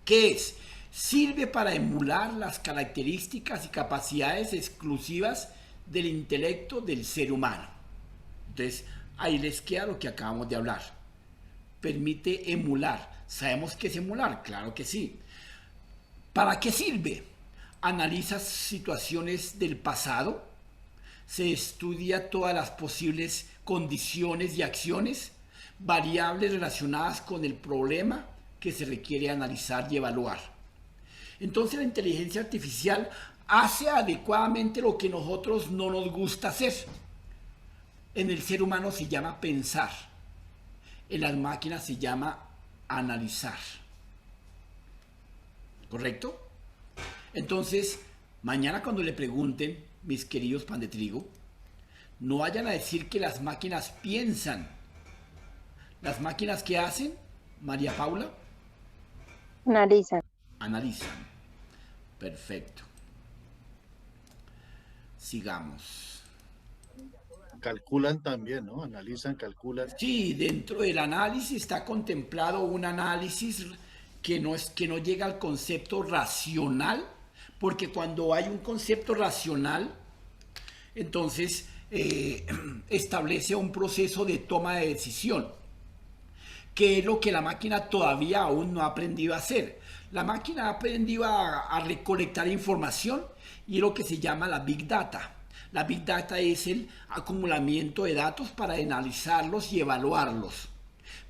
¿Qué es? Sirve para emular las características y capacidades exclusivas del intelecto del ser humano. Entonces, ahí les queda lo que acabamos de hablar. Permite emular. ¿Sabemos qué es emular? Claro que sí. ¿Para qué sirve? Analiza situaciones del pasado, se estudia todas las posibles condiciones y acciones, variables relacionadas con el problema que se requiere analizar y evaluar. Entonces la inteligencia artificial hace adecuadamente lo que nosotros no nos gusta hacer. En el ser humano se llama pensar, en las máquinas se llama analizar. ¿Correcto? Entonces, mañana cuando le pregunten, mis queridos pan de trigo, no vayan a decir que las máquinas piensan. ¿Las máquinas qué hacen, María Paula? Analizan. Analizan. Perfecto. Sigamos. Calculan también, ¿no? Analizan, calculan. Sí, dentro del análisis está contemplado un análisis que no llega al concepto racional, porque cuando hay un concepto racional, entonces establece un proceso de toma de decisión, que es lo que la máquina todavía aún no ha aprendido a hacer. La máquina ha aprendido a recolectar información y es lo que se llama la Big Data. La Big Data es el acumulamiento de datos para analizarlos y evaluarlos,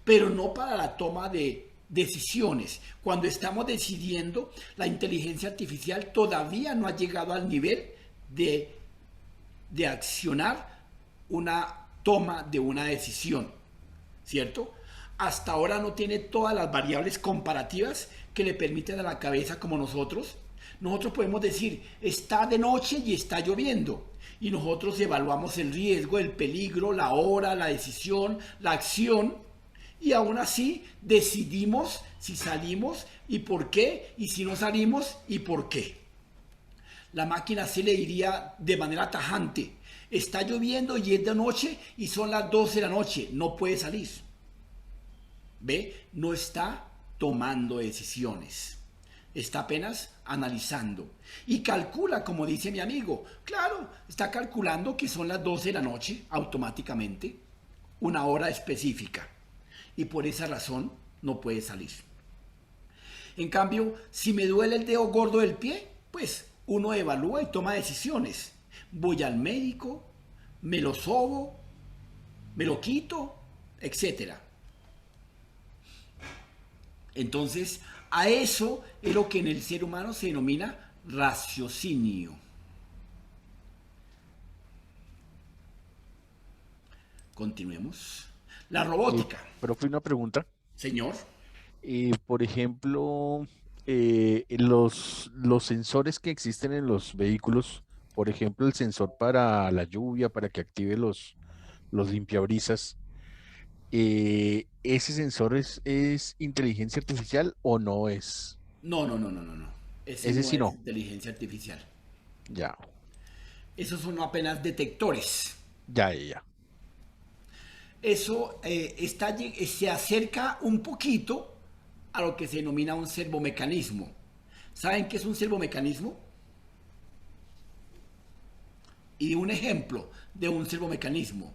pero no para la toma de decisiones. Cuando estamos decidiendo, la inteligencia artificial todavía no ha llegado al nivel de accionar una toma de una decisión, ¿cierto? Hasta ahora no tiene todas las variables comparativas que le permiten a la cabeza como nosotros. Nosotros podemos decir, está de noche y está lloviendo. Y nosotros evaluamos el riesgo, el peligro, la hora, la decisión, la acción. Y aún así decidimos si salimos y por qué, y si no salimos y por qué. La máquina se le diría de manera tajante, está lloviendo y es de noche y son las 12 de la noche, no puede salir. ¿Ve? No está tomando decisiones. Está apenas analizando. Y calcula, como dice mi amigo. Claro, está calculando que son las 12 de la noche automáticamente. Una hora específica. Y por esa razón no puede salir. En cambio, si me duele el dedo gordo del pie, pues uno evalúa y toma decisiones. Voy al médico, me lo sobo, me lo quito, etcétera. Entonces, a eso es lo que en el ser humano se denomina raciocinio. Continuemos. La robótica. Profe, una pregunta. Señor. Por ejemplo, los sensores que existen en los vehículos, por ejemplo, el sensor para la lluvia, para que active los limpiabrisas, ¿ese sensor es inteligencia artificial o no es? No. Ese no sí es no. inteligencia artificial. Ya. Esos son apenas detectores. Ya. Eso se acerca un poquito a lo que se denomina un servomecanismo. ¿Saben qué es un servomecanismo? Y un ejemplo de un servomecanismo.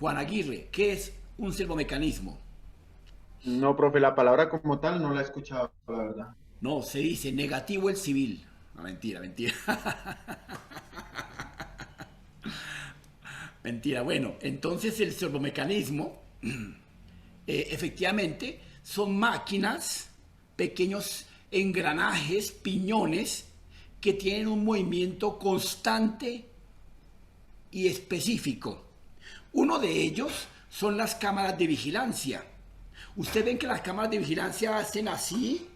Juan Aguirre, ¿qué es un servomecanismo? No, profe, la palabra como tal no la he escuchado, la verdad. No, se dice negativo el civil. No, mentira. Mentira. Bueno, entonces el servomecanismo, efectivamente, son máquinas, pequeños engranajes, piñones, que tienen un movimiento constante y específico. Uno de ellos son las cámaras de vigilancia. Ustedes ven que las cámaras de vigilancia hacen así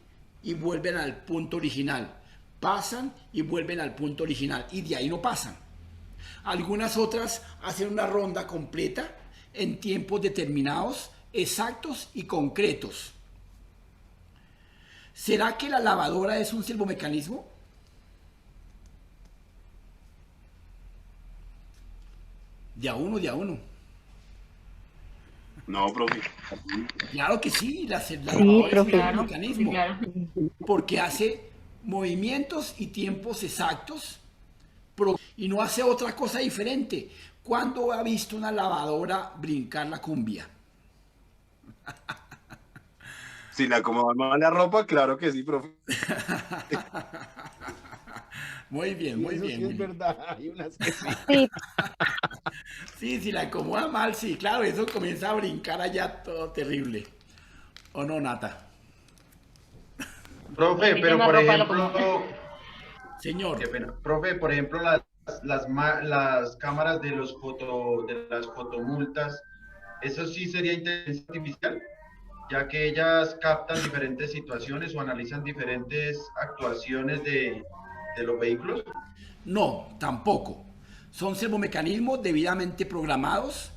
y vuelven al punto original. Pasan y vuelven al punto original y de ahí no pasan. Algunas otras hacen una ronda completa en tiempos determinados, exactos y concretos. ¿Será que la lavadora es un servomecanismo? De a uno. No, profe. Claro que sí, la lavadora es un servomecanismo. Claro. Porque hace movimientos y tiempos exactos y no hace otra cosa diferente. ¿Cuándo ha visto una lavadora brincar la cumbia? Si la acomodan mal la ropa, claro que sí, profe. Muy bien. Sí, es verdad, hay unas que sí. Sí, si la acomoda mal, sí, claro, eso comienza a brincar allá todo terrible. ¿O no, Nata? Profe, pero por ejemplo... Señor. Qué pena. Profe, por ejemplo, las cámaras de las fotomultas, ¿eso sí sería inteligencia artificial? Ya que ellas captan diferentes situaciones o analizan diferentes actuaciones de los vehículos. No, tampoco. Son servomecanismos debidamente programados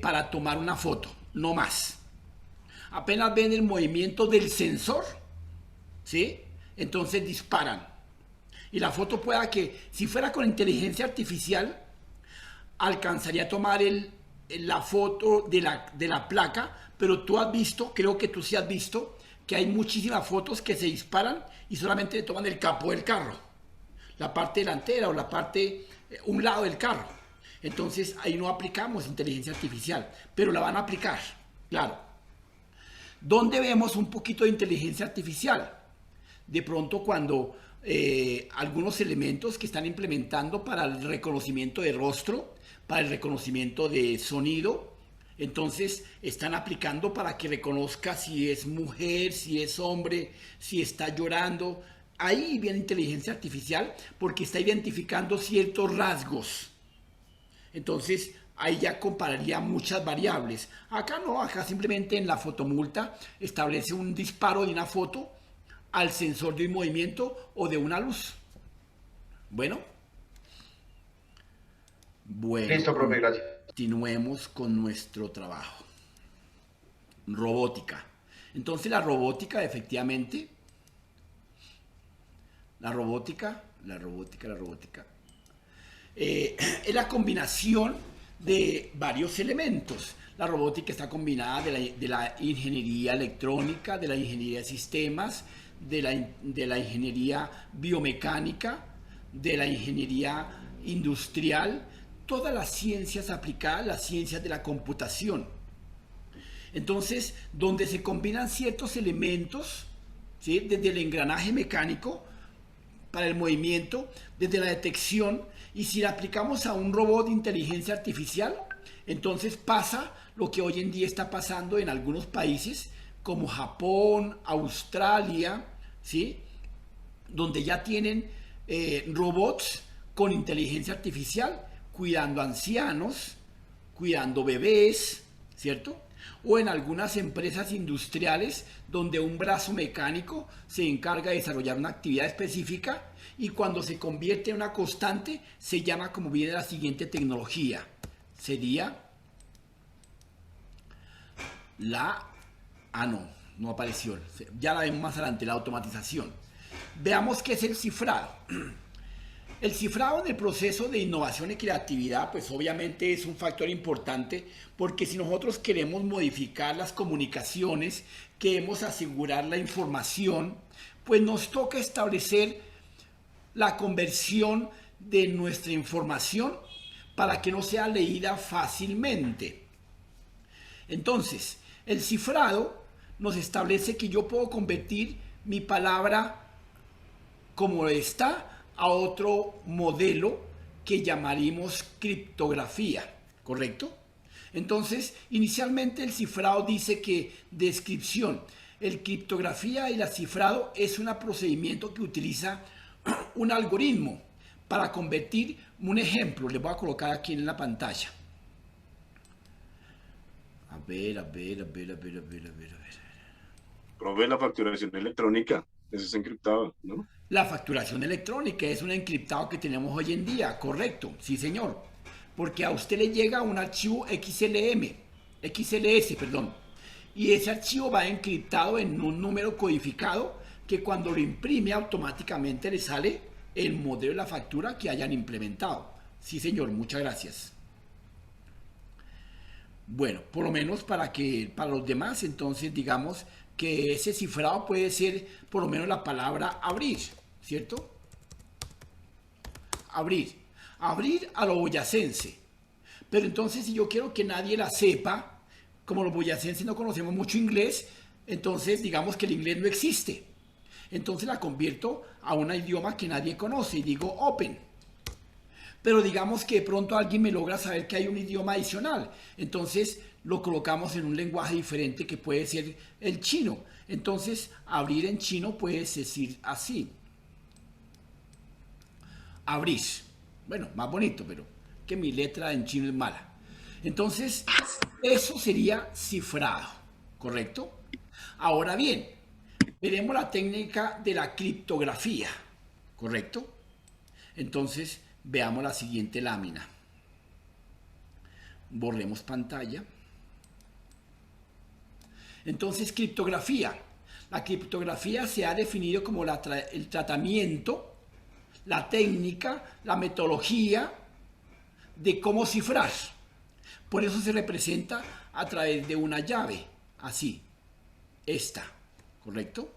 para tomar una foto, no más. Apenas ven el movimiento del sensor, ¿sí? Entonces disparan. Y la foto pueda que, si fuera con inteligencia artificial, alcanzaría a tomar la foto de la placa, pero tú has visto, creo que tú sí has visto, que hay muchísimas fotos que se disparan y solamente toman el capó del carro, la parte delantera o la parte, un lado del carro. Entonces ahí no aplicamos inteligencia artificial, pero la van a aplicar, claro. ¿Dónde vemos un poquito de inteligencia artificial? De pronto cuando algunos elementos que están implementando para el reconocimiento de rostro, para el reconocimiento de sonido, entonces están aplicando para que reconozca si es mujer, si es hombre, si está llorando. Ahí viene inteligencia artificial porque está identificando ciertos rasgos. Entonces ahí ya compararía muchas variables. Acá no, acá simplemente en la fotomulta establece un disparo de una foto al sensor de un movimiento o de una luz. Bueno. Listo, profe, gracias. Continuemos con nuestro trabajo. Robótica. Entonces la robótica, efectivamente, la robótica es la combinación de varios elementos. La robótica está combinada de la ingeniería electrónica, de la ingeniería de sistemas, de la ingeniería biomecánica, de la ingeniería industrial, todas las ciencias aplicadas, las ciencias de la computación. Entonces, donde se combinan ciertos elementos, ¿sí? Desde el engranaje mecánico para el movimiento, desde la detección, y si la aplicamos a un robot de inteligencia artificial, entonces pasa lo que hoy en día está pasando en algunos países como Japón, Australia, ¿sí? Donde ya tienen robots con inteligencia artificial cuidando ancianos, cuidando bebés, ¿cierto? O en algunas empresas industriales donde un brazo mecánico se encarga de desarrollar una actividad específica y cuando se convierte en una constante se llama, como viene la siguiente tecnología, sería no apareció. Ya la vemos más adelante, la automatización. Veamos qué es el cifrado. El cifrado en el proceso de innovación y creatividad, pues obviamente es un factor importante, porque si nosotros queremos modificar las comunicaciones, queremos asegurar la información, pues nos toca establecer la conversión de nuestra información para que no sea leída fácilmente. Entonces, el cifrado nos establece que yo puedo convertir mi palabra como está a otro modelo que llamaríamos criptografía, ¿correcto? Entonces, inicialmente el cifrado dice que descripción, el criptografía y la cifrado es un procedimiento que utiliza un algoritmo para convertir un ejemplo. Les voy a colocar aquí en la pantalla. A ver. Profe, la facturación electrónica, eso es encriptado, ¿no? La facturación electrónica es un encriptado que tenemos hoy en día, correcto, sí señor. Porque a usted le llega un archivo XLS, perdón. Y ese archivo va encriptado en un número codificado que cuando lo imprime automáticamente le sale el modelo de la factura que hayan implementado. Sí señor, muchas gracias. Bueno, por lo menos para los demás, entonces digamos que ese cifrado puede ser por lo menos la palabra abrir, ¿cierto? Abrir a lo boyacense. Pero entonces si yo quiero que nadie la sepa, como los boyacenses no conocemos mucho inglés, entonces digamos que el inglés no existe. Entonces la convierto a un idioma que nadie conoce y digo open. Pero digamos que de pronto alguien me logra saber que hay un idioma adicional. Entonces lo colocamos en un lenguaje diferente que puede ser el chino. Entonces abrir en chino puedes decir así. Abrir. Bueno, más bonito, pero que mi letra en chino es mala. Entonces, eso sería cifrado, ¿correcto? Ahora bien, veremos la técnica de la criptografía, ¿correcto? Entonces, veamos la siguiente lámina. Borremos pantalla. Entonces, criptografía. La criptografía se ha definido como el tratamiento, la técnica, la metodología de cómo cifrar. Por eso se representa a través de una llave, así, esta, ¿correcto?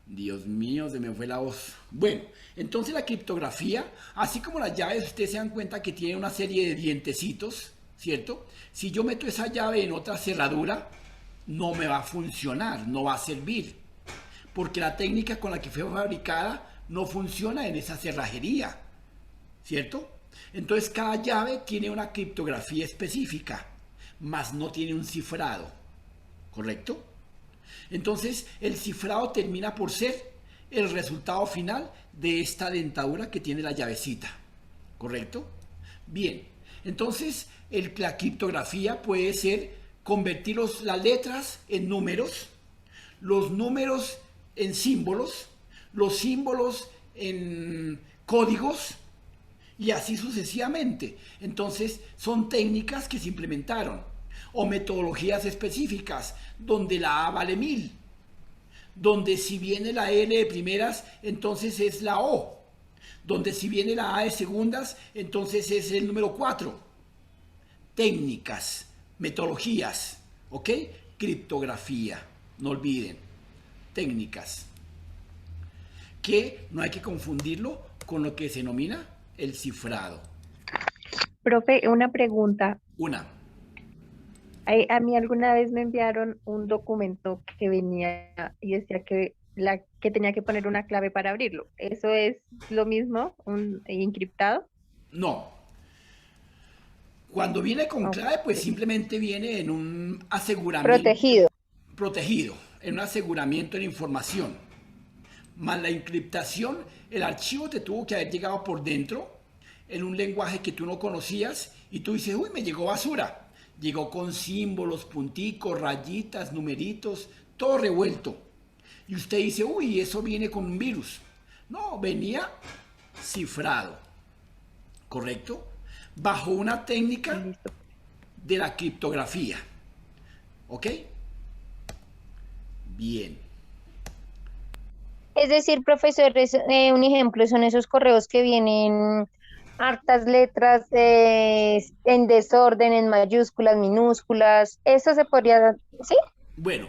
Dios mío, se me fue la voz. Bueno, entonces la criptografía, así como las llaves, ustedes se dan cuenta que tiene una serie de dientecitos, ¿cierto? Si yo meto esa llave en otra cerradura, no me va a funcionar, no va a servir, porque la técnica con la que fue fabricada no funciona en esa cerrajería, ¿cierto? Entonces cada llave tiene una criptografía específica, mas no tiene un cifrado, ¿correcto? Entonces el cifrado termina por ser el resultado final de esta dentadura que tiene la llavecita, ¿correcto? Bien, entonces la criptografía puede ser convertir las letras en números, los números en símbolos, los símbolos en códigos y así sucesivamente. Entonces son técnicas que se implementaron o metodologías específicas donde la A vale 1000, donde si viene la L de primeras entonces es la O, donde si viene la A de segundas entonces es el número 4. Técnicas, metodologías, ¿ok? Criptografía, no olviden, técnicas, que no hay que confundirlo con lo que se denomina el cifrado. Profe, una pregunta. A mí alguna vez me enviaron un documento que venía y decía que tenía que poner una clave para abrirlo. ¿Eso es lo mismo, un encriptado? No. Cuando viene con clave, pues simplemente viene en un aseguramiento. Protegido, en un aseguramiento de información. Más la encriptación, el archivo te tuvo que haber llegado por dentro en un lenguaje que tú no conocías y tú dices, uy, me llegó basura. Llegó con símbolos, punticos, rayitas, numeritos, todo revuelto. Y usted dice, uy, eso viene con un virus. No, venía cifrado, ¿correcto? Bajo una técnica de la criptografía. ¿Ok? Bien. Es decir, profesor, un ejemplo son esos correos que vienen hartas letras en desorden, en mayúsculas, minúsculas. ¿Eso se podría, sí? Bueno,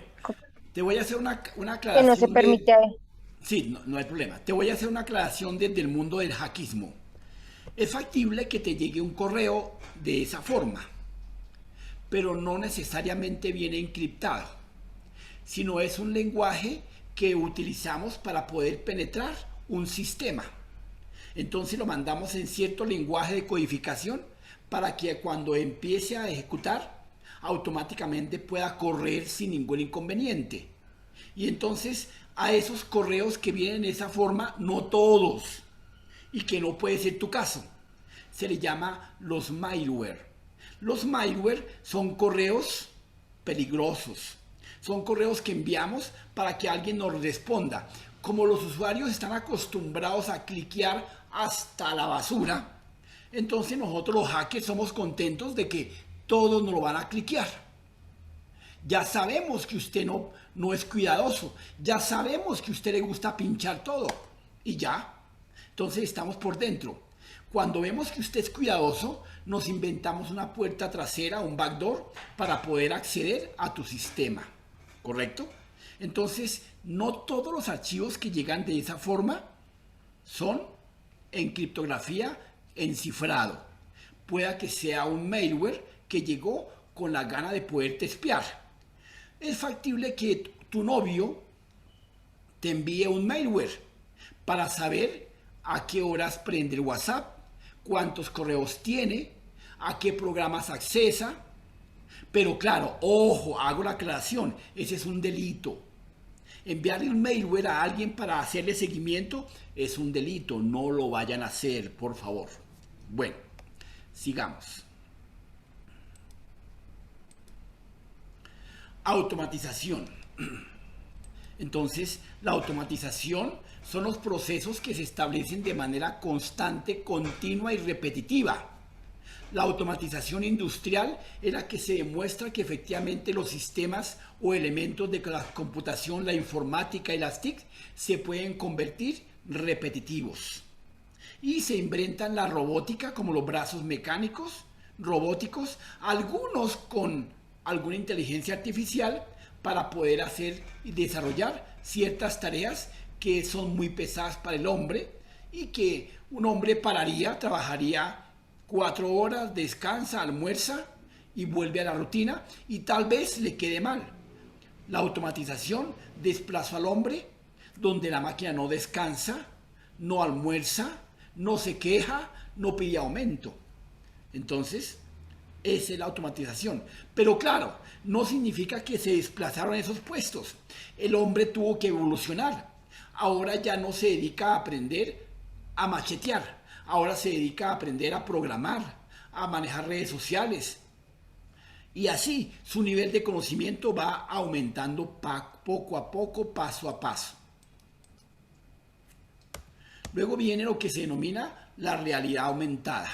te voy a hacer una aclaración. Que no se permite. Sí, no hay problema. Te voy a hacer una aclaración desde el mundo del hackismo. Es factible que te llegue un correo de esa forma, pero no necesariamente viene encriptado, sino es un lenguaje que utilizamos para poder penetrar un sistema. Entonces lo mandamos en cierto lenguaje de codificación para que cuando empiece a ejecutar, automáticamente pueda correr sin ningún inconveniente. Y entonces a esos correos que vienen de esa forma, no todos, y que no puede ser tu caso, se le llama los malware. Los malware son correos peligrosos, son correos que enviamos para que alguien nos responda. Como los usuarios están acostumbrados a cliquear hasta la basura, entonces nosotros los hackers somos contentos de que todos nos lo van a cliquear. Ya sabemos que usted no es cuidadoso, ya sabemos que a usted le gusta pinchar todo y ya. Entonces estamos por dentro. Cuando vemos que usted es cuidadoso, nos inventamos una puerta trasera, un backdoor, para poder acceder a tu sistema. ¿Correcto? Entonces, no todos los archivos que llegan de esa forma son en criptografía en cifrado. Pueda que sea un malware que llegó con la gana de poderte espiar. Es factible que tu novio te envíe un malware para saber a qué horas prende el WhatsApp, cuántos correos tiene, a qué programas accesa. Pero claro, ojo, hago la aclaración, ese es un delito. Enviarle un malware a alguien para hacerle seguimiento es un delito, no lo vayan a hacer, por favor. Bueno, sigamos. Automatización. Entonces, la automatización son los procesos que se establecen de manera constante, continua y repetitiva. La automatización industrial es la que se demuestra que efectivamente los sistemas o elementos de la computación, la informática y las TIC se pueden convertir repetitivos. Y se inventan la robótica como los brazos mecánicos, robóticos, algunos con alguna inteligencia artificial para poder hacer y desarrollar ciertas tareas que son muy pesadas para el hombre y que un hombre pararía, trabajaría 4 horas, descansa, almuerza y vuelve a la rutina y tal vez le quede mal. La automatización desplazó al hombre donde la máquina no descansa, no almuerza, no se queja, no pide aumento. Entonces, esa es la automatización. Pero claro, no significa que se desplazaron esos puestos. El hombre tuvo que evolucionar. Ahora ya no se dedica a aprender a machetear. Ahora se dedica a aprender a programar, a manejar redes sociales. Y así su nivel de conocimiento va aumentando poco a poco, paso a paso. Luego viene lo que se denomina la realidad aumentada.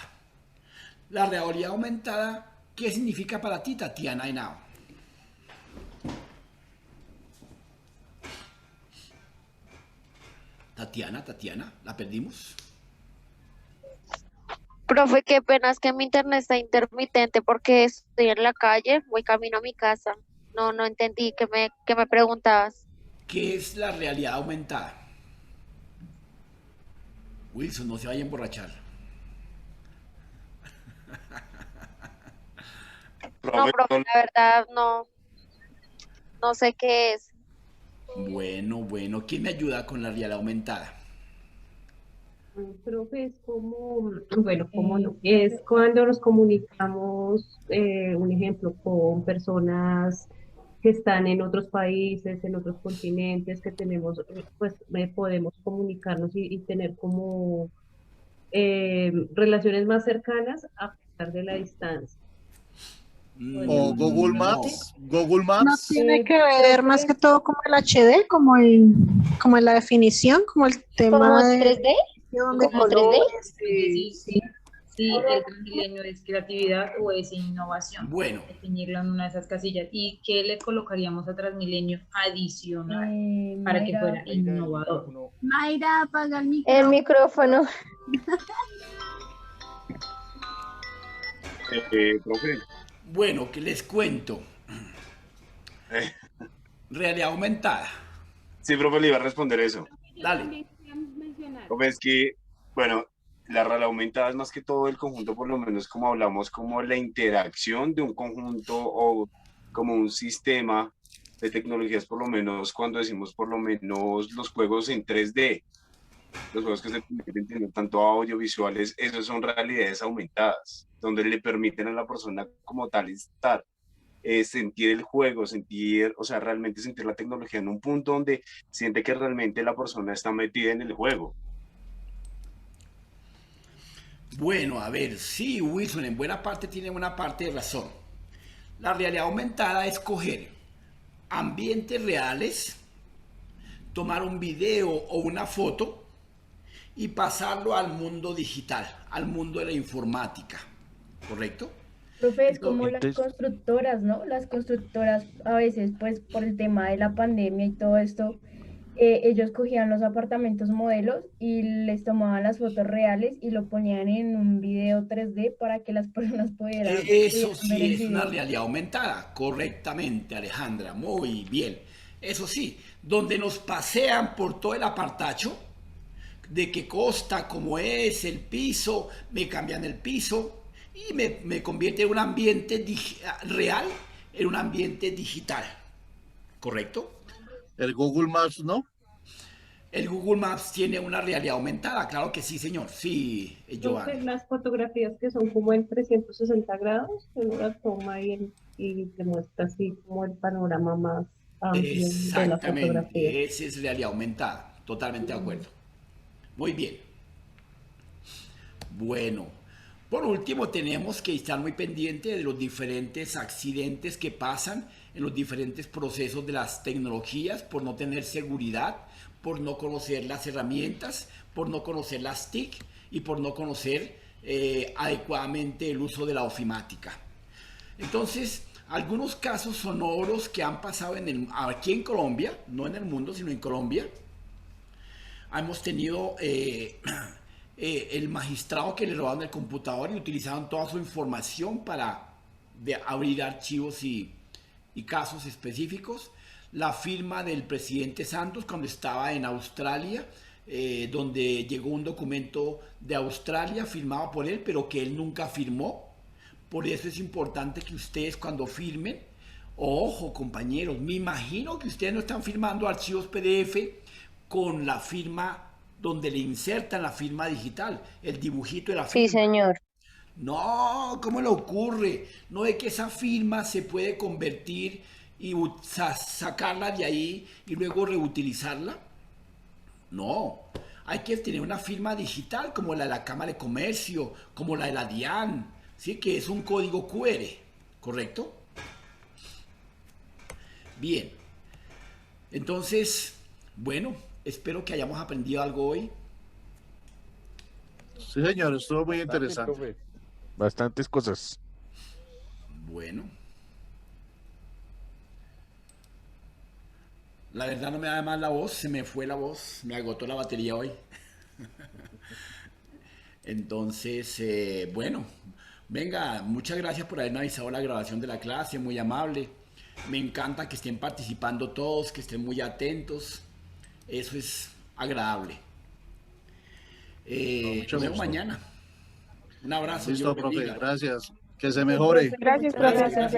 La realidad aumentada, ¿qué significa para ti, Tatiana Henao? Tatiana, ¿la perdimos? Profe, qué pena, es que mi internet está intermitente porque estoy en la calle, voy camino a mi casa. No entendí qué me preguntabas. ¿Qué es la realidad aumentada? Wilson, no se vaya a emborrachar. No, profe, la verdad no sé qué es. Bueno, ¿quién me ayuda con la realidad aumentada? Profe, es como, bueno, ¿cómo no? Es cuando nos comunicamos, un ejemplo, con personas que están en otros países, en otros continentes, que tenemos, pues podemos comunicarnos y tener como relaciones más cercanas a pesar de la distancia. O Google Maps, Google Maps. No tiene que ver más que todo como el HD, como en la definición, como el tema ¿Como de 3D? de ¿Como 3D? colores, sí. si el Transmilenio es creatividad o es innovación. Bueno. Definirlo en una de esas casillas. ¿Y qué le colocaríamos a Transmilenio adicional para que fuera innovador? Mayra, apaga el micrófono. El micrófono. Profe. Bueno, que les cuento. Realidad aumentada. Sí, profe, le iba a responder eso. Dale. Profe, es que, bueno, la realidad aumentada es más que todo el conjunto, por lo menos como hablamos, como la interacción de un conjunto o como un sistema de tecnologías, por lo menos cuando decimos por lo menos los juegos en 3D, los juegos que se permiten tener tanto audiovisuales, esos son realidades aumentadas, donde le permiten a la persona como tal estar, sentir el juego, sentir, o sea, realmente sentir la tecnología en un punto donde siente que realmente la persona está metida en el juego. Bueno, a ver, sí, Wilson, en buena parte tiene una parte de razón. La realidad aumentada es coger ambientes reales, tomar un video o una foto y pasarlo al mundo digital, al mundo de la informática, ¿correcto? Profe, es como Entonces, las constructoras, ¿no? Las constructoras a veces, pues por el tema de la pandemia y todo esto, ellos cogían los apartamentos modelos y les tomaban las fotos reales y lo ponían en un video 3D para que las personas pudieran eso ver el sí es una video. realidad aumentada, correctamente, Alejandra, muy bien. Eso sí, donde nos pasean por todo el apartacho, de qué costa, cómo es, el piso, me cambian el piso y me convierte en un ambiente real en un ambiente digital, ¿correcto? El Google Maps, ¿no? El Google Maps tiene una realidad aumentada, claro que sí, señor. Sí, Joan. Entonces, las fotografías que son como en 360 grados, uno las toma y te muestra así como el panorama más amplio de la fotografía. Exactamente, esa es realidad aumentada, totalmente de acuerdo. Muy bien. Bueno, por último tenemos que estar muy pendientes de los diferentes accidentes que pasan en los diferentes procesos de las tecnologías por no tener seguridad, por no conocer las herramientas, por no conocer las TIC y por no conocer adecuadamente el uso de la ofimática. Entonces, algunos casos sonoros que han pasado aquí en Colombia, no en el mundo, sino en Colombia, hemos tenido el magistrado que le robaron el computador y utilizaron toda su información para abrir archivos y casos específicos. La firma del presidente Santos cuando estaba en Australia, donde llegó un documento de Australia firmado por él, pero que él nunca firmó. Por eso es importante que ustedes cuando firmen, ojo compañeros, me imagino que ustedes no están firmando archivos PDF con la firma donde le insertan la firma digital, el dibujito de la firma. Sí, señor. No, ¿cómo le ocurre? ¿No ve que esa firma se puede convertir y sacarla de ahí y luego reutilizarla? No, hay que tener una firma digital como la de la Cámara de Comercio, como la de la DIAN, ¿sí? Que es un código QR, ¿correcto? Bien, entonces, bueno, espero que hayamos aprendido algo hoy. Sí, señor, estuvo muy interesante. Bastantes cosas. Bueno. La verdad no me da más la voz, se me fue la voz, me agotó la batería hoy. Entonces, bueno, venga, muchas gracias por haberme avisado la grabación de la clase, muy amable. Me encanta que estén participando todos, que estén muy atentos. Eso es agradable. Nos vemos mañana. Un abrazo. Listo, profe, gracias. Que se mejore. Gracias, profe. Gracias,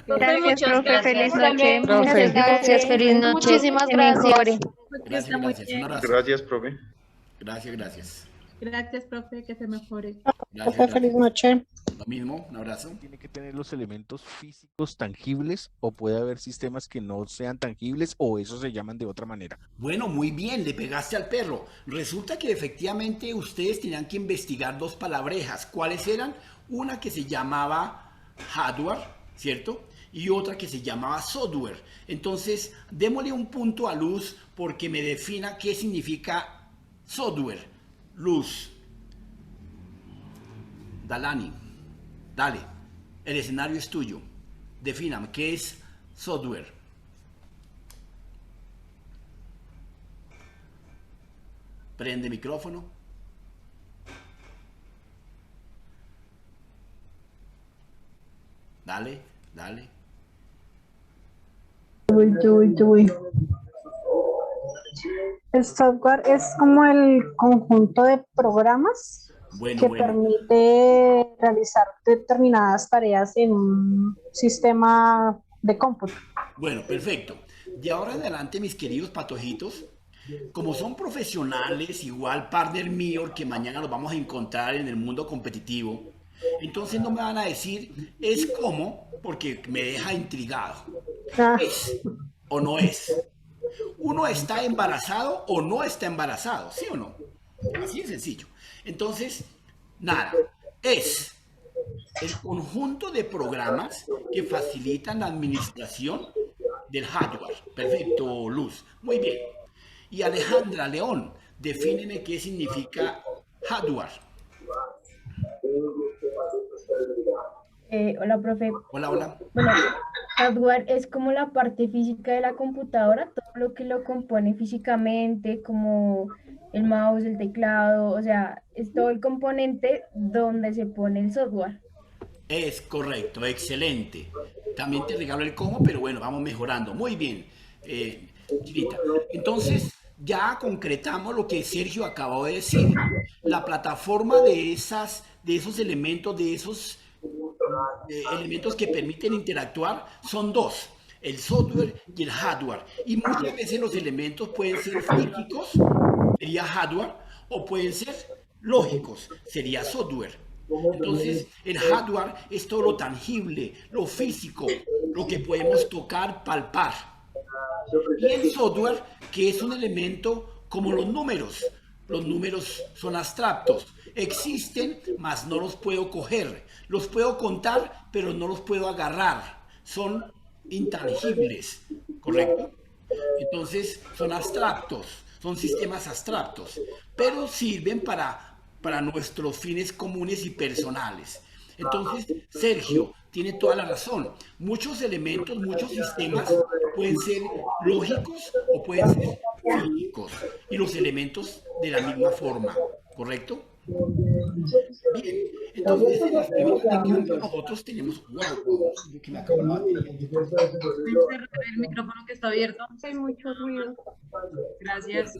profe. Feliz noche. Muchas Gracias, feliz noche. Muchísimas Que gracias. mejore. Gracias, gracias. Un abrazo. Gracias, profe. Gracias, gracias. Gracias, profe, que se mejore. Gracias, Feliz noche. Lo mismo, un abrazo. Tiene que tener los elementos físicos tangibles o puede haber sistemas que no sean tangibles o esos se llaman de otra manera. Bueno, muy bien, le pegaste al perro. Resulta que efectivamente ustedes tenían que investigar dos palabrejas. ¿Cuáles eran? Una que se llamaba hardware, ¿cierto? Y otra que se llamaba software. Entonces, démosle un punto a Luz porque me defina qué significa software. Luz. Dalani, dale, el escenario es tuyo. Defíname, ¿qué es software? Prende micrófono. Dale, dale. El software es como el conjunto de programas que permite realizar determinadas tareas en un sistema de cómputo. Bueno, perfecto. De ahora en adelante, mis queridos patojitos, como son profesionales, igual partner mío, que mañana los vamos a encontrar en el mundo competitivo, entonces no me van a decir es como, porque me deja intrigado. ¿Es o no es? ¿Uno está embarazado o no está embarazado? ¿Sí o no? Así de sencillo. Entonces, nada, es el conjunto de programas que facilitan la administración del hardware. Perfecto, Luz. Muy bien. Y Alejandra León, defíneme qué significa hardware. Hola, profe. Hola, hola. Bueno, hardware es como la parte física de la computadora, todo lo que lo compone físicamente, como el mouse, el teclado, o sea, es todo el componente donde se pone el software. Es correcto, excelente. También te regalo el cómo, pero bueno, vamos mejorando. Muy bien, Chinita. Entonces, ya concretamos lo que Sergio acabó de decir. La plataforma de esos elementos, de esos elementos que permiten interactuar son dos, el software y el hardware. Y muchas veces los elementos pueden ser físicos, sería hardware, o pueden ser lógicos, sería software. Entonces, el hardware es todo lo tangible, lo físico, lo que podemos tocar, palpar. Y el software, que es un elemento como los números. Los números son abstractos, existen, mas no los puedo coger. Los puedo contar, pero no los puedo agarrar. Son intangibles, ¿correcto? Entonces, son abstractos, son sistemas abstractos, pero sirven para nuestros fines comunes y personales. Entonces, Sergio tiene toda la razón. Muchos elementos, muchos sistemas pueden ser lógicos o pueden ser físicos. Y los elementos de la misma forma, ¿correcto? Bien, entonces en las primeras lecciones nosotros tenemos... ¡Wow! Yo que me acabo de batería. El micrófono que está abierto. Hay mucho ruido. Gracias.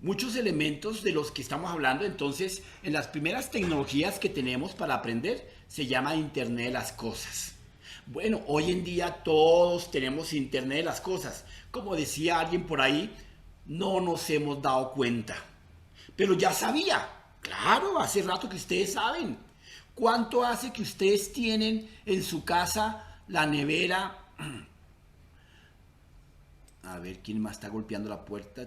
Muchos elementos de los que estamos hablando, entonces, en las primeras tecnologías que tenemos para aprender, se llama Internet de las Cosas. Bueno, hoy en día todos tenemos Internet de las Cosas. Como decía alguien por ahí, no nos hemos dado cuenta. Pero ya sabía. Claro, hace rato que ustedes saben. ¿Cuánto hace que ustedes tienen en su casa la nevera? A ver, ¿quién más está golpeando la puerta?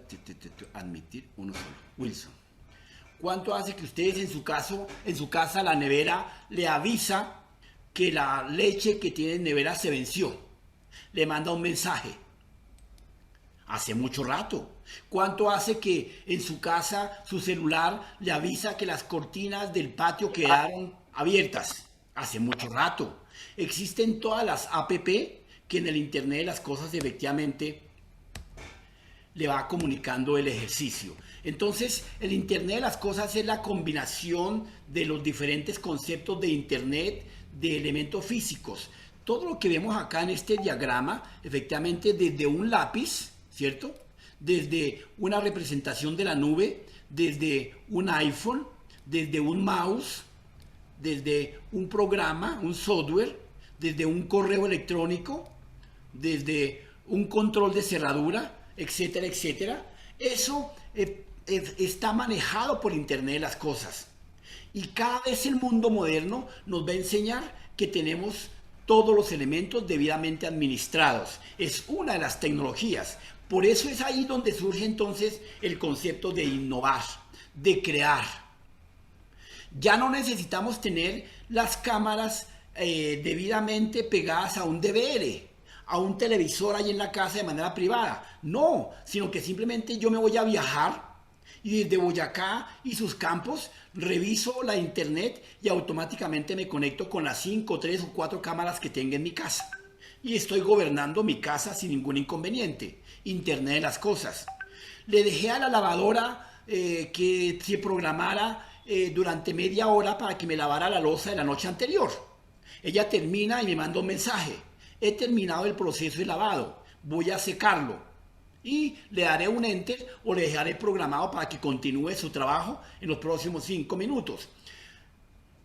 Admitir, uno solo. Wilson. ¿Cuánto hace que ustedes en su casa la nevera le avisa que la leche que tiene en nevera se venció? Le manda un mensaje. Hace mucho rato. ¿Cuánto hace que en su casa su celular le avisa que las cortinas del patio quedaron abiertas? Hace mucho rato. Existen todas las app que en el Internet de las Cosas efectivamente le va comunicando el ejercicio. Entonces, el Internet de las Cosas es la combinación de los diferentes conceptos de Internet, de elementos físicos. Todo lo que vemos acá en este diagrama, efectivamente desde un lápiz, ¿cierto? Desde una representación de la nube, desde un iPhone, desde un mouse, desde un programa, un software, desde un correo electrónico, desde un control de cerradura, etcétera, etcétera. Eso está manejado por Internet de las Cosas. Y cada vez el mundo moderno nos va a enseñar que tenemos todos los elementos debidamente administrados. Es una de las tecnologías. Por eso es ahí donde surge entonces el concepto de innovar, de crear. Ya no necesitamos tener las cámaras debidamente pegadas a un DVR. a un televisor ahí en la casa de manera privada. No, sino que simplemente yo me voy a viajar y desde Boyacá y sus campos reviso la internet y automáticamente me conecto con las 5, 3 o 4 cámaras que tenga en mi casa. Y estoy gobernando mi casa sin ningún inconveniente. Internet de las cosas. Le dejé a la lavadora que se programara durante media hora para que me lavara la loza de la noche anterior. Ella termina y me manda un mensaje. He terminado el proceso de lavado. Voy a secarlo. Y le daré un enter o le dejaré programado para que continúe su trabajo en los próximos 5 minutos.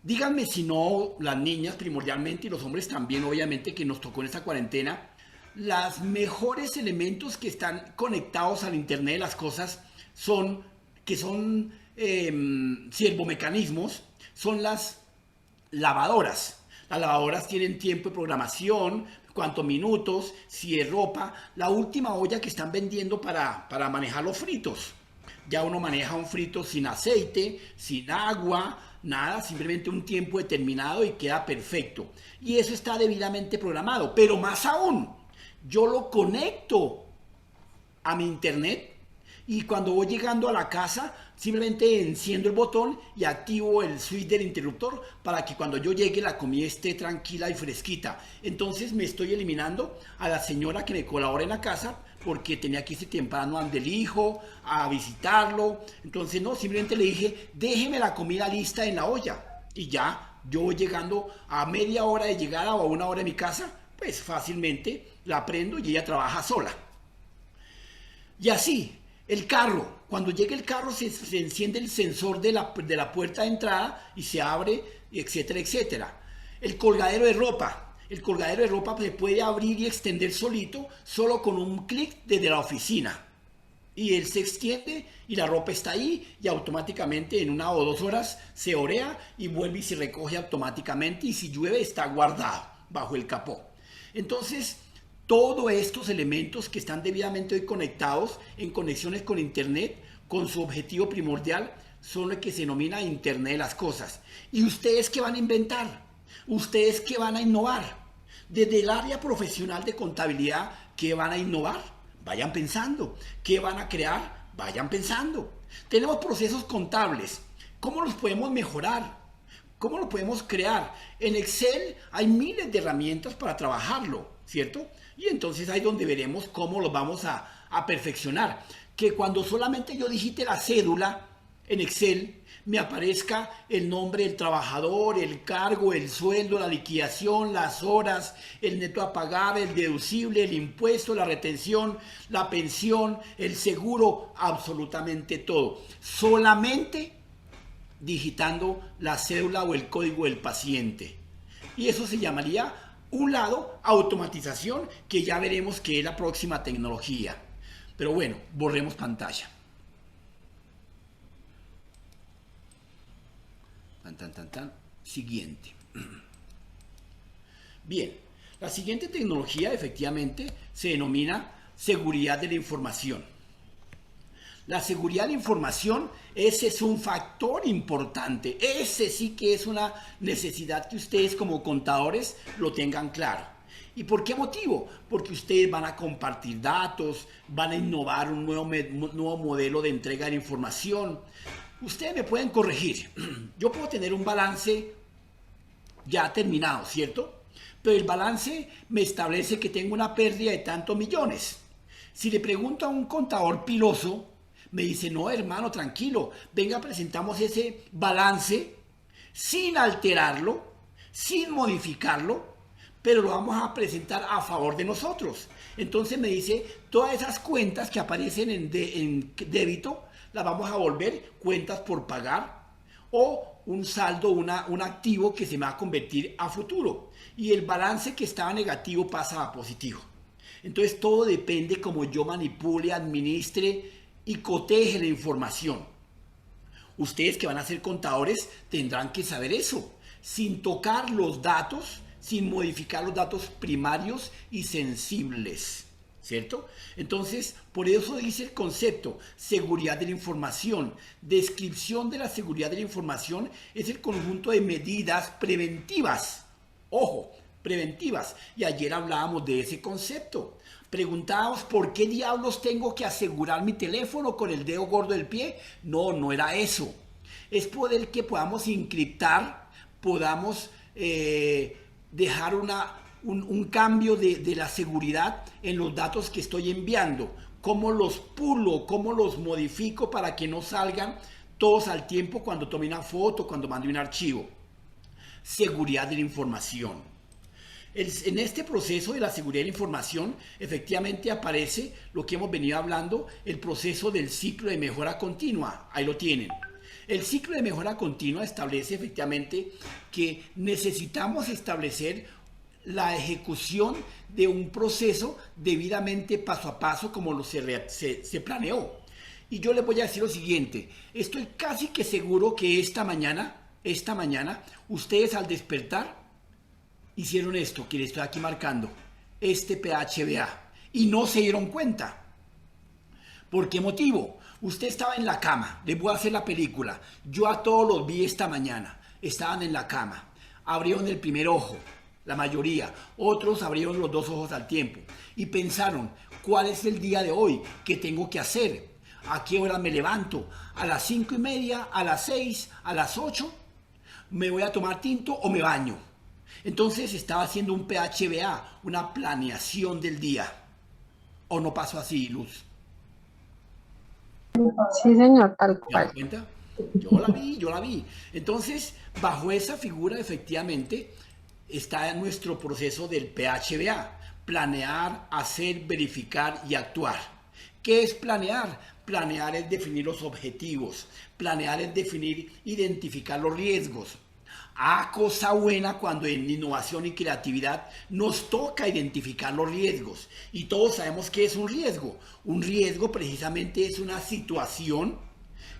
Díganme si no, las niñas primordialmente y los hombres también, obviamente, que nos tocó en esta cuarentena, los mejores elementos que están conectados al Internet de las cosas son siervomecanismos, son las lavadoras. Las lavadoras tienen tiempo de programación, cuántos minutos, si es ropa. La última olla que están vendiendo para manejar los fritos. Ya uno maneja un frito sin aceite, sin agua, nada, simplemente un tiempo determinado y queda perfecto. Y eso está debidamente programado. Pero más aún, yo lo conecto a mi internet y cuando voy llegando a la casa, simplemente enciendo el botón y activo el switch del interruptor para que cuando yo llegue la comida esté tranquila y fresquita. Entonces me estoy eliminando a la señora que me colabora en la casa porque tenía que irse temprano ante el hijo a visitarlo. Entonces no, simplemente le dije, déjeme la comida lista en la olla. Y ya yo voy llegando a media hora de llegada o a 1 hora de mi casa, pues fácilmente la prendo y ella trabaja sola. Y así. El carro, cuando llega el carro se enciende el sensor de la puerta de entrada y se abre, etcétera, etcétera. El colgadero de ropa se puede abrir y extender solito, solo con un clic desde la oficina. Y él se extiende y la ropa está ahí y automáticamente en 1 o 2 horas se orea y vuelve y se recoge automáticamente y si llueve está guardado bajo el capó. Entonces, todos estos elementos que están debidamente hoy conectados en conexiones con Internet, con su objetivo primordial, son lo que se denomina Internet de las cosas. ¿Y ustedes qué van a inventar? ¿Ustedes qué van a innovar? Desde el área profesional de contabilidad, ¿qué van a innovar? Vayan pensando. ¿Qué van a crear? Vayan pensando. Tenemos procesos contables. ¿Cómo los podemos mejorar? ¿Cómo lo podemos crear? En Excel hay miles de herramientas para trabajarlo, ¿cierto? Y entonces ahí donde veremos cómo lo vamos a perfeccionar. Que cuando solamente yo digite la cédula en Excel, me aparezca el nombre del trabajador, el cargo, el sueldo, la liquidación, las horas, el neto a pagar, el deducible, el impuesto, la retención, la pensión, el seguro, absolutamente todo. Solamente digitando la cédula o el código del paciente. Y eso se llamaría, un lado, automatización, que ya veremos que es la próxima tecnología. Pero bueno, borremos pantalla. Siguiente. Bien, la siguiente tecnología efectivamente se denomina seguridad de la información. La seguridad de la información, ese es un factor importante. Ese sí que es una necesidad que ustedes como contadores lo tengan claro. ¿Y por qué motivo? Porque ustedes van a compartir datos, van a innovar un nuevo modelo de entrega de la información. Ustedes me pueden corregir. Yo puedo tener un balance ya terminado, ¿cierto? Pero el balance me establece que tengo una pérdida de tantos millones. Si le pregunto a un contador piloso, me dice, no, hermano, tranquilo, venga, presentamos ese balance sin alterarlo, sin modificarlo, pero lo vamos a presentar a favor de nosotros. Entonces me dice, todas esas cuentas que aparecen en débito, las vamos a volver cuentas por pagar o un saldo, un activo que se va a convertir a futuro. Y el balance que estaba negativo pasa a positivo. Entonces todo depende cómo yo manipule, administre y coteje la información. Ustedes que van a ser contadores tendrán que saber eso, sin tocar los datos, sin modificar los datos primarios y sensibles, ¿cierto? Entonces, por eso dice el concepto, seguridad de la información. Descripción de la seguridad de la información es el conjunto de medidas preventivas. Ojo, preventivas. Y ayer hablábamos de ese concepto. Preguntábamos por qué diablos tengo que asegurar mi teléfono con el dedo gordo del pie. No, no era eso. Es poder que podamos encriptar, podamos dejar un cambio de la seguridad en los datos que estoy enviando. Cómo los pulo, cómo los modifico para que no salgan todos al tiempo cuando tome una foto, cuando mande un archivo. Seguridad de la información. En este proceso de la seguridad de la información, efectivamente aparece lo que hemos venido hablando, el proceso del ciclo de mejora continua. Ahí lo tienen. El ciclo de mejora continua establece efectivamente que necesitamos establecer la ejecución de un proceso debidamente paso a paso como se planeó. Y yo les voy a decir lo siguiente, estoy casi que seguro que esta mañana, ustedes al despertar hicieron esto que les estoy aquí marcando, este PHBA, y no se dieron cuenta. ¿Por qué motivo? Usted estaba en la cama, les voy a hacer la película, yo a todos los vi esta mañana, estaban en la cama, abrieron el primer ojo, la mayoría, otros abrieron los dos ojos al tiempo y pensaron, ¿cuál es el día de hoy? ¿Qué tengo que hacer? ¿A qué hora me levanto? ¿A las 5:30? ¿A las 6? ¿A las 8? ¿Me voy a tomar tinto o me baño? Entonces estaba haciendo un PHBA, una planeación del día. ¿O no pasó así, Luz? Sí, señor, tal ¿Se dan cual. cuenta? Yo la vi. Entonces, bajo esa figura, efectivamente, está nuestro proceso del PHBA. Planear, hacer, verificar y actuar. ¿Qué es planear? Planear es definir los objetivos. Planear es definir, identificar los riesgos. Cosa buena cuando en innovación y creatividad nos toca identificar los riesgos. Y todos sabemos qué es un riesgo. Un riesgo precisamente es una situación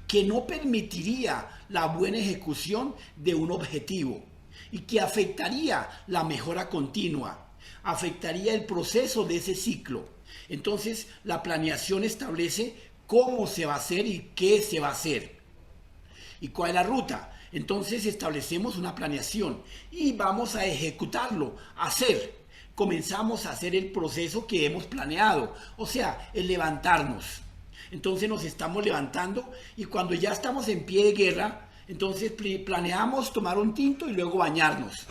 que no permitiría la buena ejecución de un objetivo y que afectaría la mejora continua, afectaría el proceso de ese ciclo. Entonces, la planeación establece cómo se va a hacer y qué se va a hacer. ¿Y cuál es la ruta? Entonces establecemos una planeación y vamos a ejecutarlo, comenzamos a hacer el proceso que hemos planeado, o sea, el levantarnos. Entonces nos estamos levantando y cuando ya estamos en pie de guerra, entonces planeamos tomar un tinto y luego bañarnos.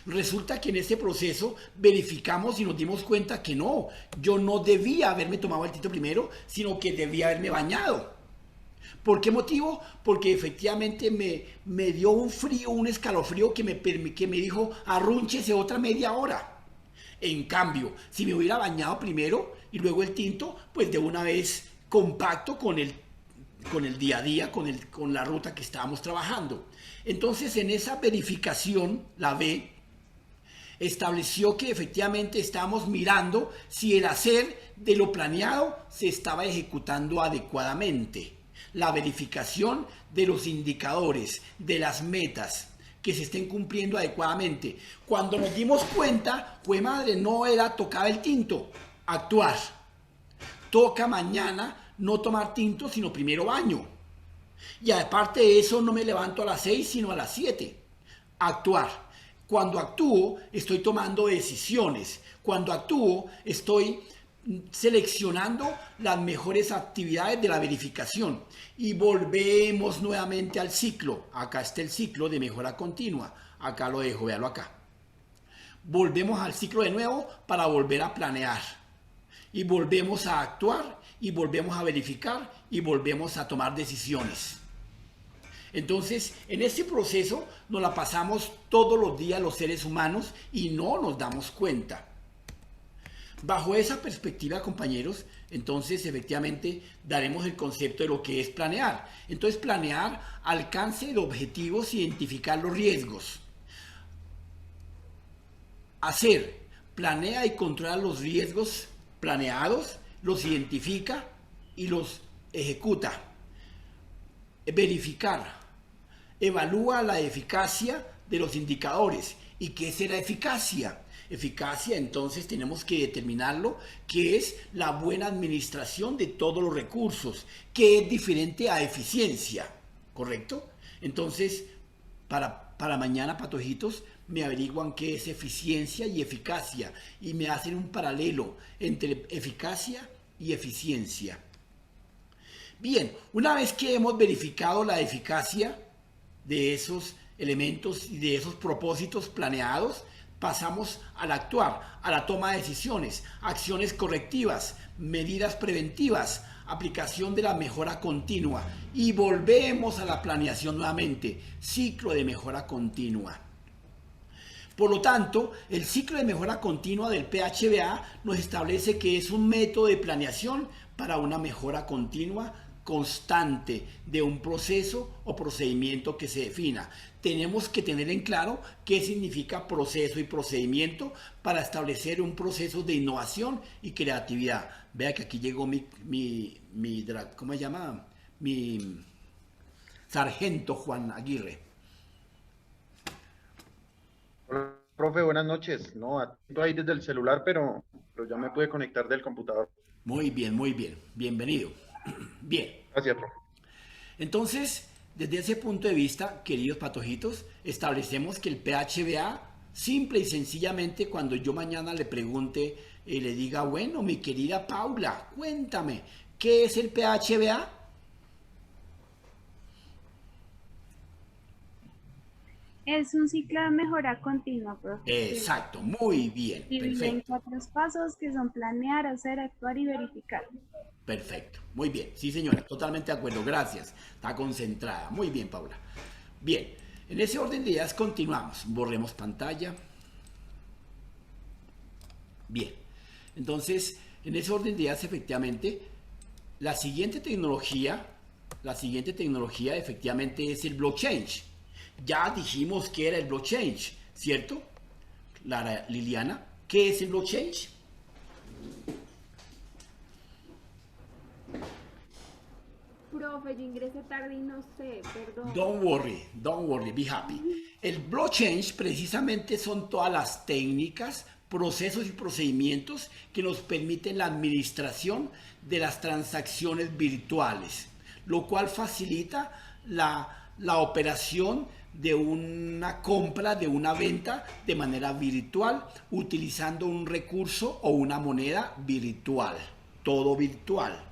Resulta que en ese proceso verificamos y nos dimos cuenta que no, yo no debía haberme tomado el tinto primero, sino que debía haberme bañado. ¿Por qué motivo? Porque efectivamente me dio un frío, un escalofrío que me dijo, arrúnchese otra media hora. En cambio, si me hubiera bañado primero y luego el tinto, pues de una vez compacto con el día a día, con la ruta que estábamos trabajando. Entonces, en esa verificación, la B estableció que efectivamente estábamos mirando si el hacer de lo planeado se estaba ejecutando adecuadamente. La verificación de los indicadores, de las metas, que se estén cumpliendo adecuadamente. Cuando nos dimos cuenta, fue madre, no era tocar el tinto, actuar. Toca mañana no tomar tinto, sino primero baño. Y aparte de eso, no me levanto a las 6, sino a las 7. Actuar. Cuando actúo, estoy tomando decisiones. Cuando actúo, estoy seleccionando las mejores actividades de la verificación y volvemos nuevamente al ciclo. Acá está el ciclo de mejora continua. Acá lo dejo, véalo acá. Volvemos al ciclo de nuevo para volver a planear y volvemos a actuar y volvemos a verificar y volvemos a tomar decisiones. Entonces, en este proceso nos la pasamos todos los días los seres humanos y no nos damos cuenta. Bajo esa perspectiva, compañeros, entonces efectivamente daremos el concepto de lo que es planear. Entonces, planear, alcance de objetivos, identificar los riesgos. Hacer, planea y controla los riesgos planeados, los identifica y los ejecuta. Verificar, evalúa la eficacia de los indicadores. ¿Y qué será eficacia? Eficacia, entonces tenemos que determinarlo, que es la buena administración de todos los recursos, que es diferente a eficiencia, ¿correcto? Entonces, Para mañana, patojitos, me averiguan qué es eficiencia y eficacia y me hacen un paralelo entre eficacia y eficiencia. Bien, una vez que hemos verificado la eficacia de esos elementos y de esos propósitos planeados, pasamos al actuar, a la toma de decisiones, acciones correctivas, medidas preventivas, aplicación de la mejora continua y volvemos a la planeación nuevamente, ciclo de mejora continua. Por lo tanto, el ciclo de mejora continua del PHBA nos establece que es un método de planeación para una mejora continua constante de un proceso o procedimiento que se defina. Tenemos que tener en claro qué significa proceso y procedimiento para establecer un proceso de innovación y creatividad. Vea que aquí llegó ¿cómo se llama? Mi sargento Juan Aguirre. Hola, profe, buenas noches. No, atento ahí desde el celular, pero ya me pude conectar del computador. Muy bien, muy bien. Bienvenido. Bien. Gracias, profe. Entonces, desde ese punto de vista, queridos patojitos, establecemos que el PHBA, simple y sencillamente, cuando yo mañana le pregunte y le diga, bueno, mi querida Paula, cuéntame, ¿qué es el PHBA? Es un ciclo de mejora continua, profe. Exacto, muy bien, Dividido en perfecto. 4 pasos que son planear, hacer, actuar y verificar. Perfecto, muy bien. Sí, señora, totalmente de acuerdo, gracias. Está concentrada. Muy bien, Paula. Bien, en ese orden de ideas continuamos. Borremos pantalla. Bien, entonces, en ese orden de ideas, efectivamente, la siguiente tecnología efectivamente es el blockchain. Ya dijimos que era el blockchain, ¿cierto? Lara Liliana, ¿qué es el blockchain? Profe, yo ingresé tarde y no sé, perdón. Don't worry, be happy. El blockchain precisamente son todas las técnicas, procesos y procedimientos que nos permiten la administración de las transacciones virtuales, lo cual facilita la operación de una compra, de una venta de manera virtual, utilizando un recurso o una moneda virtual, todo virtual.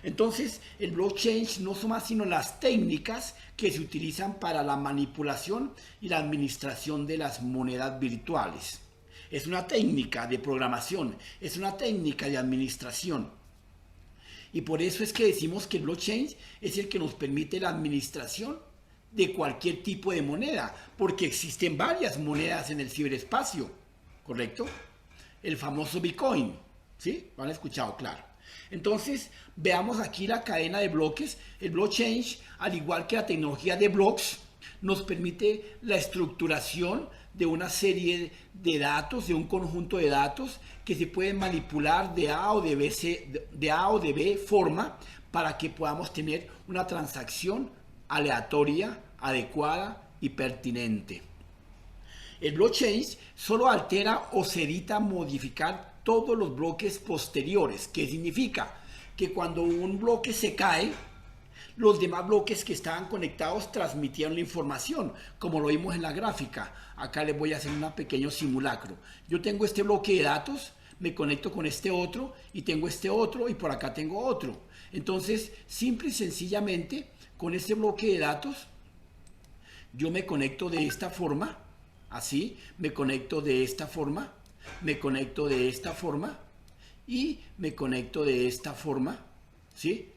Entonces, el blockchain no son más sino las técnicas que se utilizan para la manipulación y la administración de las monedas virtuales. Es una técnica de programación, es una técnica de administración. Y por eso es que decimos que el blockchain es el que nos permite la administración de cualquier tipo de moneda, porque existen varias monedas en el ciberespacio, ¿correcto? El famoso Bitcoin, ¿sí? ¿Lo han escuchado? Claro. Entonces, veamos aquí la cadena de bloques. El blockchain, al igual que la tecnología de bloques, nos permite la estructuración de una serie de datos, de un conjunto de datos que se pueden manipular de A o de B forma para que podamos tener una transacción aleatoria, adecuada y pertinente. El blockchain solo altera o se evita modificar todos los bloques posteriores. ¿Qué significa? Que cuando un bloque se cae, los demás bloques que estaban conectados transmitieron la información, como lo vimos en la gráfica. Acá les voy a hacer un pequeño simulacro. Yo tengo este bloque de datos, me conecto con este otro, y tengo este otro, y por acá tengo otro. Entonces, simple y sencillamente, con este bloque de datos, yo me conecto de esta forma, así, me conecto de esta forma, me conecto de esta forma y me conecto de esta forma, ¿sí?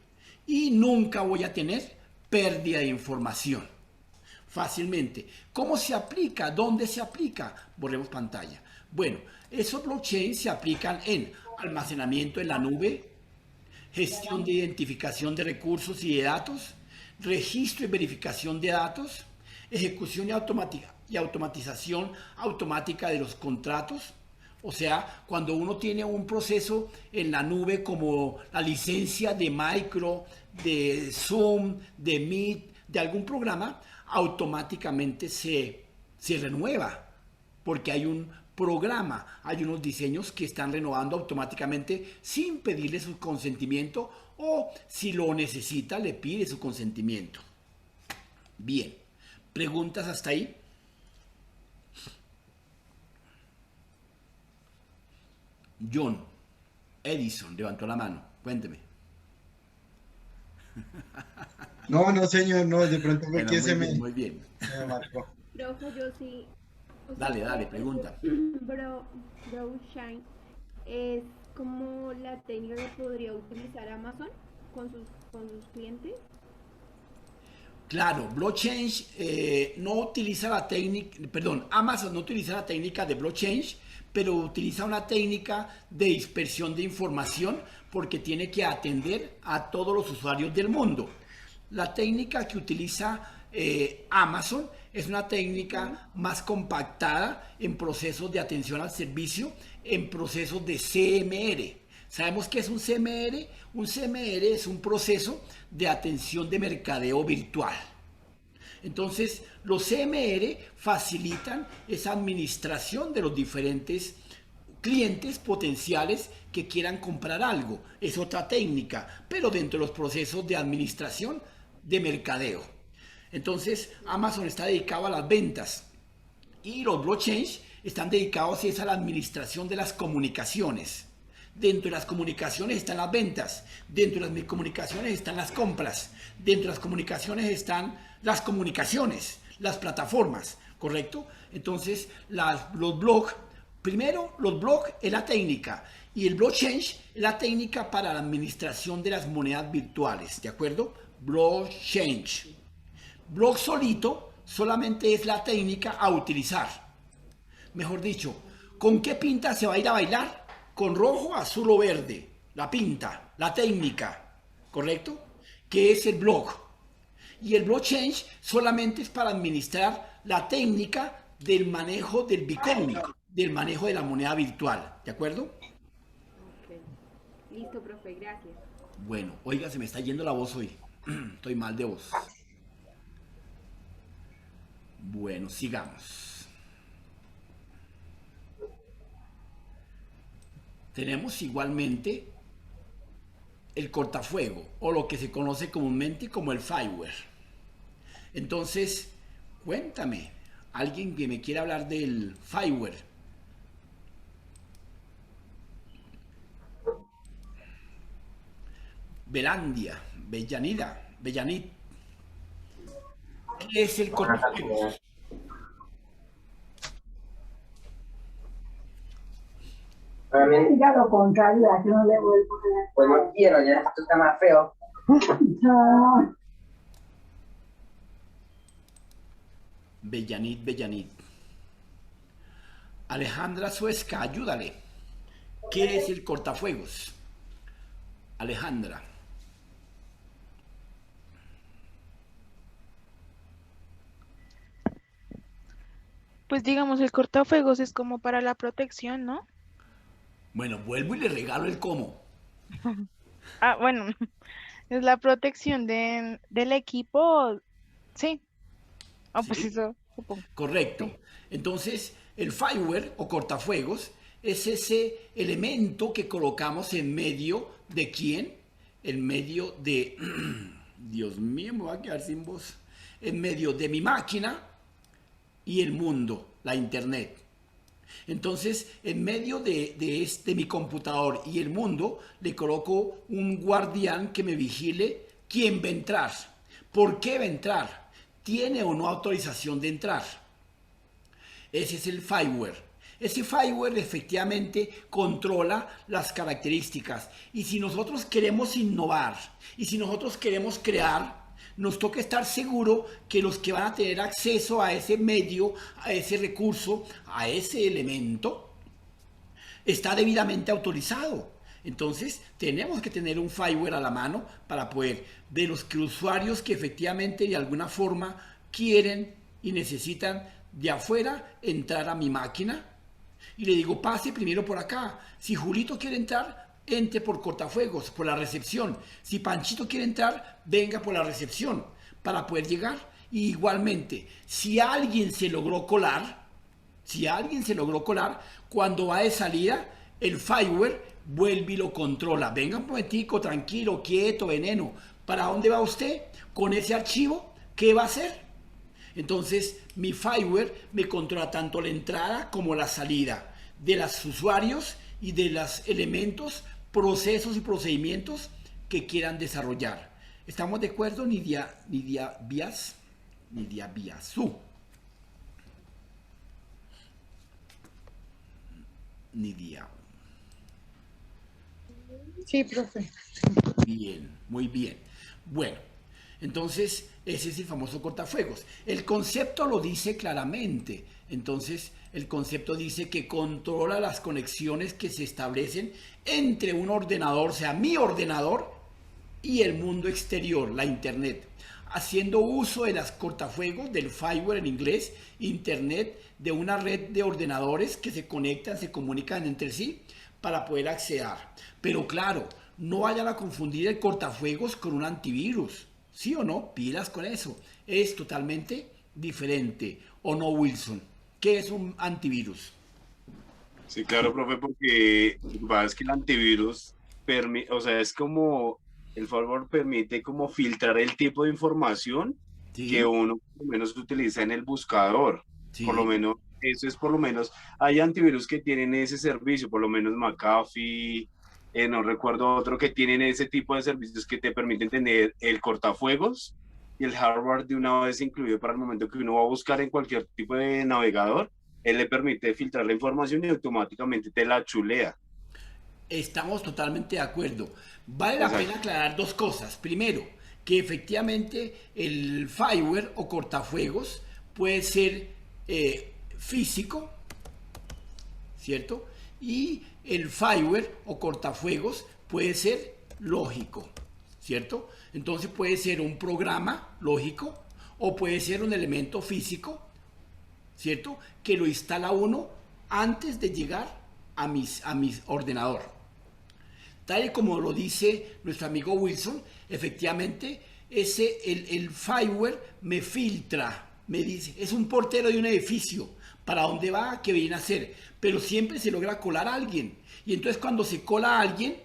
Y nunca voy a tener pérdida de información. Fácilmente. ¿Cómo se aplica? ¿Dónde se aplica? Borremos pantalla. Bueno, esos blockchains se aplican en almacenamiento en la nube, gestión de identificación de recursos y de datos, registro y verificación de datos, ejecución y automatización automática de los contratos. O sea, cuando uno tiene un proceso en la nube como la licencia de Micro, de Zoom, de Meet, de algún programa, automáticamente se renueva, porque hay un programa, hay unos diseños que están renovando automáticamente sin pedirle su consentimiento, o si lo necesita le pide su consentimiento. Bien, ¿Preguntas hasta ahí? John Edison levantó la mano. Cuénteme. No, no, señor, no, de pronto fue Bueno, que muy se bien, me, muy bien. se me marcó. Profe, yo sí. O Dale, sea, dale, pregunta. Blockchain es como la técnica que podría utilizar Amazon con sus clientes. Claro, blockchain no utiliza la técnica, perdón, Amazon no utiliza la técnica de blockchain, pero utiliza una técnica de dispersión de información porque tiene que atender a todos los usuarios del mundo. La técnica que utiliza Amazon es una técnica más compactada en procesos de atención al servicio, en procesos de CMR. ¿Sabemos qué es un CMR? Un CMR es un proceso de atención de mercadeo virtual. Entonces, los CMR facilitan esa administración de los diferentes clientes potenciales que quieran comprar algo. Es otra técnica, pero dentro de los procesos de administración de mercadeo. Entonces, Amazon está dedicado a las ventas y los blockchains están dedicados a la administración de las comunicaciones. Dentro de las comunicaciones están las ventas, dentro de las comunicaciones están las compras, dentro de las comunicaciones están las comunicaciones, las plataformas, ¿correcto? Entonces, los blogs, primero, los blogs es la técnica y el blockchain es la técnica para la administración de las monedas virtuales, ¿de acuerdo? Blockchain. Blog solito solamente es la técnica a utilizar. Mejor dicho, ¿con qué pinta se va a ir a bailar? Con rojo, azul o verde. La pinta, la técnica, ¿correcto? Que es el blog. Y el blockchain solamente es para administrar la técnica del manejo del Bitcoin, del manejo de la moneda virtual, ¿de acuerdo? Okay. Listo, profe, gracias. Bueno, oiga, se me está yendo la voz hoy. Estoy mal de voz. Bueno, sigamos. Tenemos igualmente el cortafuego, o lo que se conoce comúnmente como el fireware. Entonces, cuéntame, alguien que me quiera hablar del fireware. Belandia, Bellanit. ¿Qué es el cortafuego? Ya lo contrario, así no le vuelvo a dar. Pues no quiero, ya esto está más feo. Bellanit. Alejandra Suezca, ayúdale. ¿Qué es el cortafuegos? Alejandra. Pues digamos, el cortafuegos es como para la protección, ¿no? Bueno, vuelvo y le regalo el cómo. Ah, bueno, es la protección del equipo, sí. Ah, pues ¿Sí? eso, supongo. Correcto. Entonces, el fireware o cortafuegos es ese elemento que colocamos en medio de ¿quién? En medio de... Dios mío, me voy a quedar sin voz. En medio de mi máquina y el mundo, la internet. Entonces, en medio de mi computador y el mundo, le coloco un guardián que me vigile quién va a entrar, por qué va a entrar, tiene o no autorización de entrar. Ese es el fireware. Ese fireware efectivamente controla las características. Y si nosotros queremos innovar, y si nosotros queremos crear, nos toca estar seguro que los que van a tener acceso a ese medio, a ese recurso, a ese elemento, está debidamente autorizado. Entonces, tenemos que tener un fireware a la mano para poder, de los usuarios que efectivamente de alguna forma quieren y necesitan de afuera entrar a mi máquina, y le digo, pase primero por acá. Si Julito quiere entrar, entre por cortafuegos, por la recepción. Si Panchito quiere entrar, venga por la recepción para poder llegar. Y igualmente, si alguien se logró colar, cuando va de salida, el fireware vuelve y lo controla. Venga un momentico, tranquilo, quieto, veneno. ¿Para dónde va usted? Con ese archivo, ¿qué va a hacer? Entonces, mi fireware me controla tanto la entrada como la salida de los usuarios y de los elementos, procesos y procedimientos que quieran desarrollar. ¿Estamos de acuerdo, Nidia Biasú? Nidia. Sí, profe. Bien, muy bien. Bueno, entonces ese es el famoso cortafuegos. El concepto lo dice claramente. Entonces, el concepto dice que controla las conexiones que se establecen entre un ordenador, o sea, mi ordenador, y el mundo exterior, la Internet, haciendo uso de las cortafuegos, del fireware en inglés, Internet, de una red de ordenadores que se conectan, se comunican entre sí para poder acceder. Pero claro, no vayan a confundir el cortafuegos con un antivirus. ¿Sí o no? Pilas con eso. Es totalmente diferente. ¿O no, Wilson? ¿Qué es un antivirus? Sí, claro, profe, porque es que el antivirus o sea, es como el firewall permite como filtrar el tipo de información que uno por lo menos utiliza en el buscador. Por lo menos, eso es por lo menos, hay antivirus que tienen ese servicio, por lo menos McAfee, no recuerdo otro que tienen ese tipo de servicios que te permiten tener el cortafuegos y el hardware de una vez incluido para el momento que uno va a buscar en cualquier tipo de navegador. Él le permite filtrar la información y automáticamente te la chulea. Estamos totalmente de acuerdo. Vale la pena aclarar dos cosas. Primero, que efectivamente el fireware o cortafuegos puede ser físico, ¿cierto? Y el fireware o cortafuegos puede ser lógico, ¿cierto? Entonces puede ser un programa lógico o puede ser un elemento físico, ¿cierto? Que lo instala uno antes de llegar a mi ordenador. Tal y como lo dice nuestro amigo Wilson, efectivamente el fireware me filtra, me dice, es un portero de un edificio, para dónde va, qué viene a hacer, pero siempre se logra colar a alguien. Y entonces cuando se cola a alguien,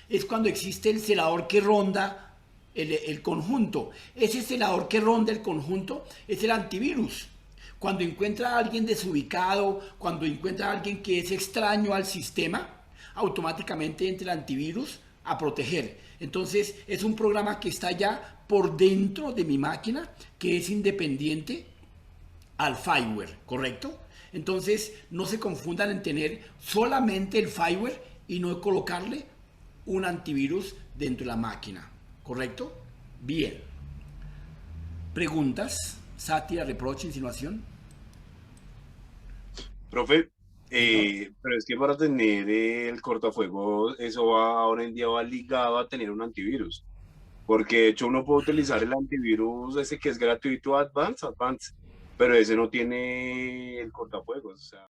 es cuando existe el celador que ronda el conjunto. Ese celador que ronda el conjunto es el antivirus. Cuando encuentra a alguien desubicado, cuando encuentra a alguien que es extraño al sistema, automáticamente entra el antivirus a proteger. Entonces es un programa que está ya por dentro de mi máquina, que es independiente al fireware, ¿correcto? Entonces no se confundan en tener solamente el fireware y no colocarle un antivirus dentro de la máquina, ¿correcto? Bien. ¿Preguntas? ¿Sátira, reproche, insinuación? Profe, pero es que para tener el cortafuegos, eso va, ahora en día va ligado a tener un antivirus. Porque de hecho uno puede utilizar el antivirus ese que es gratuito, Advance, pero ese no tiene el cortafuegos. O sea,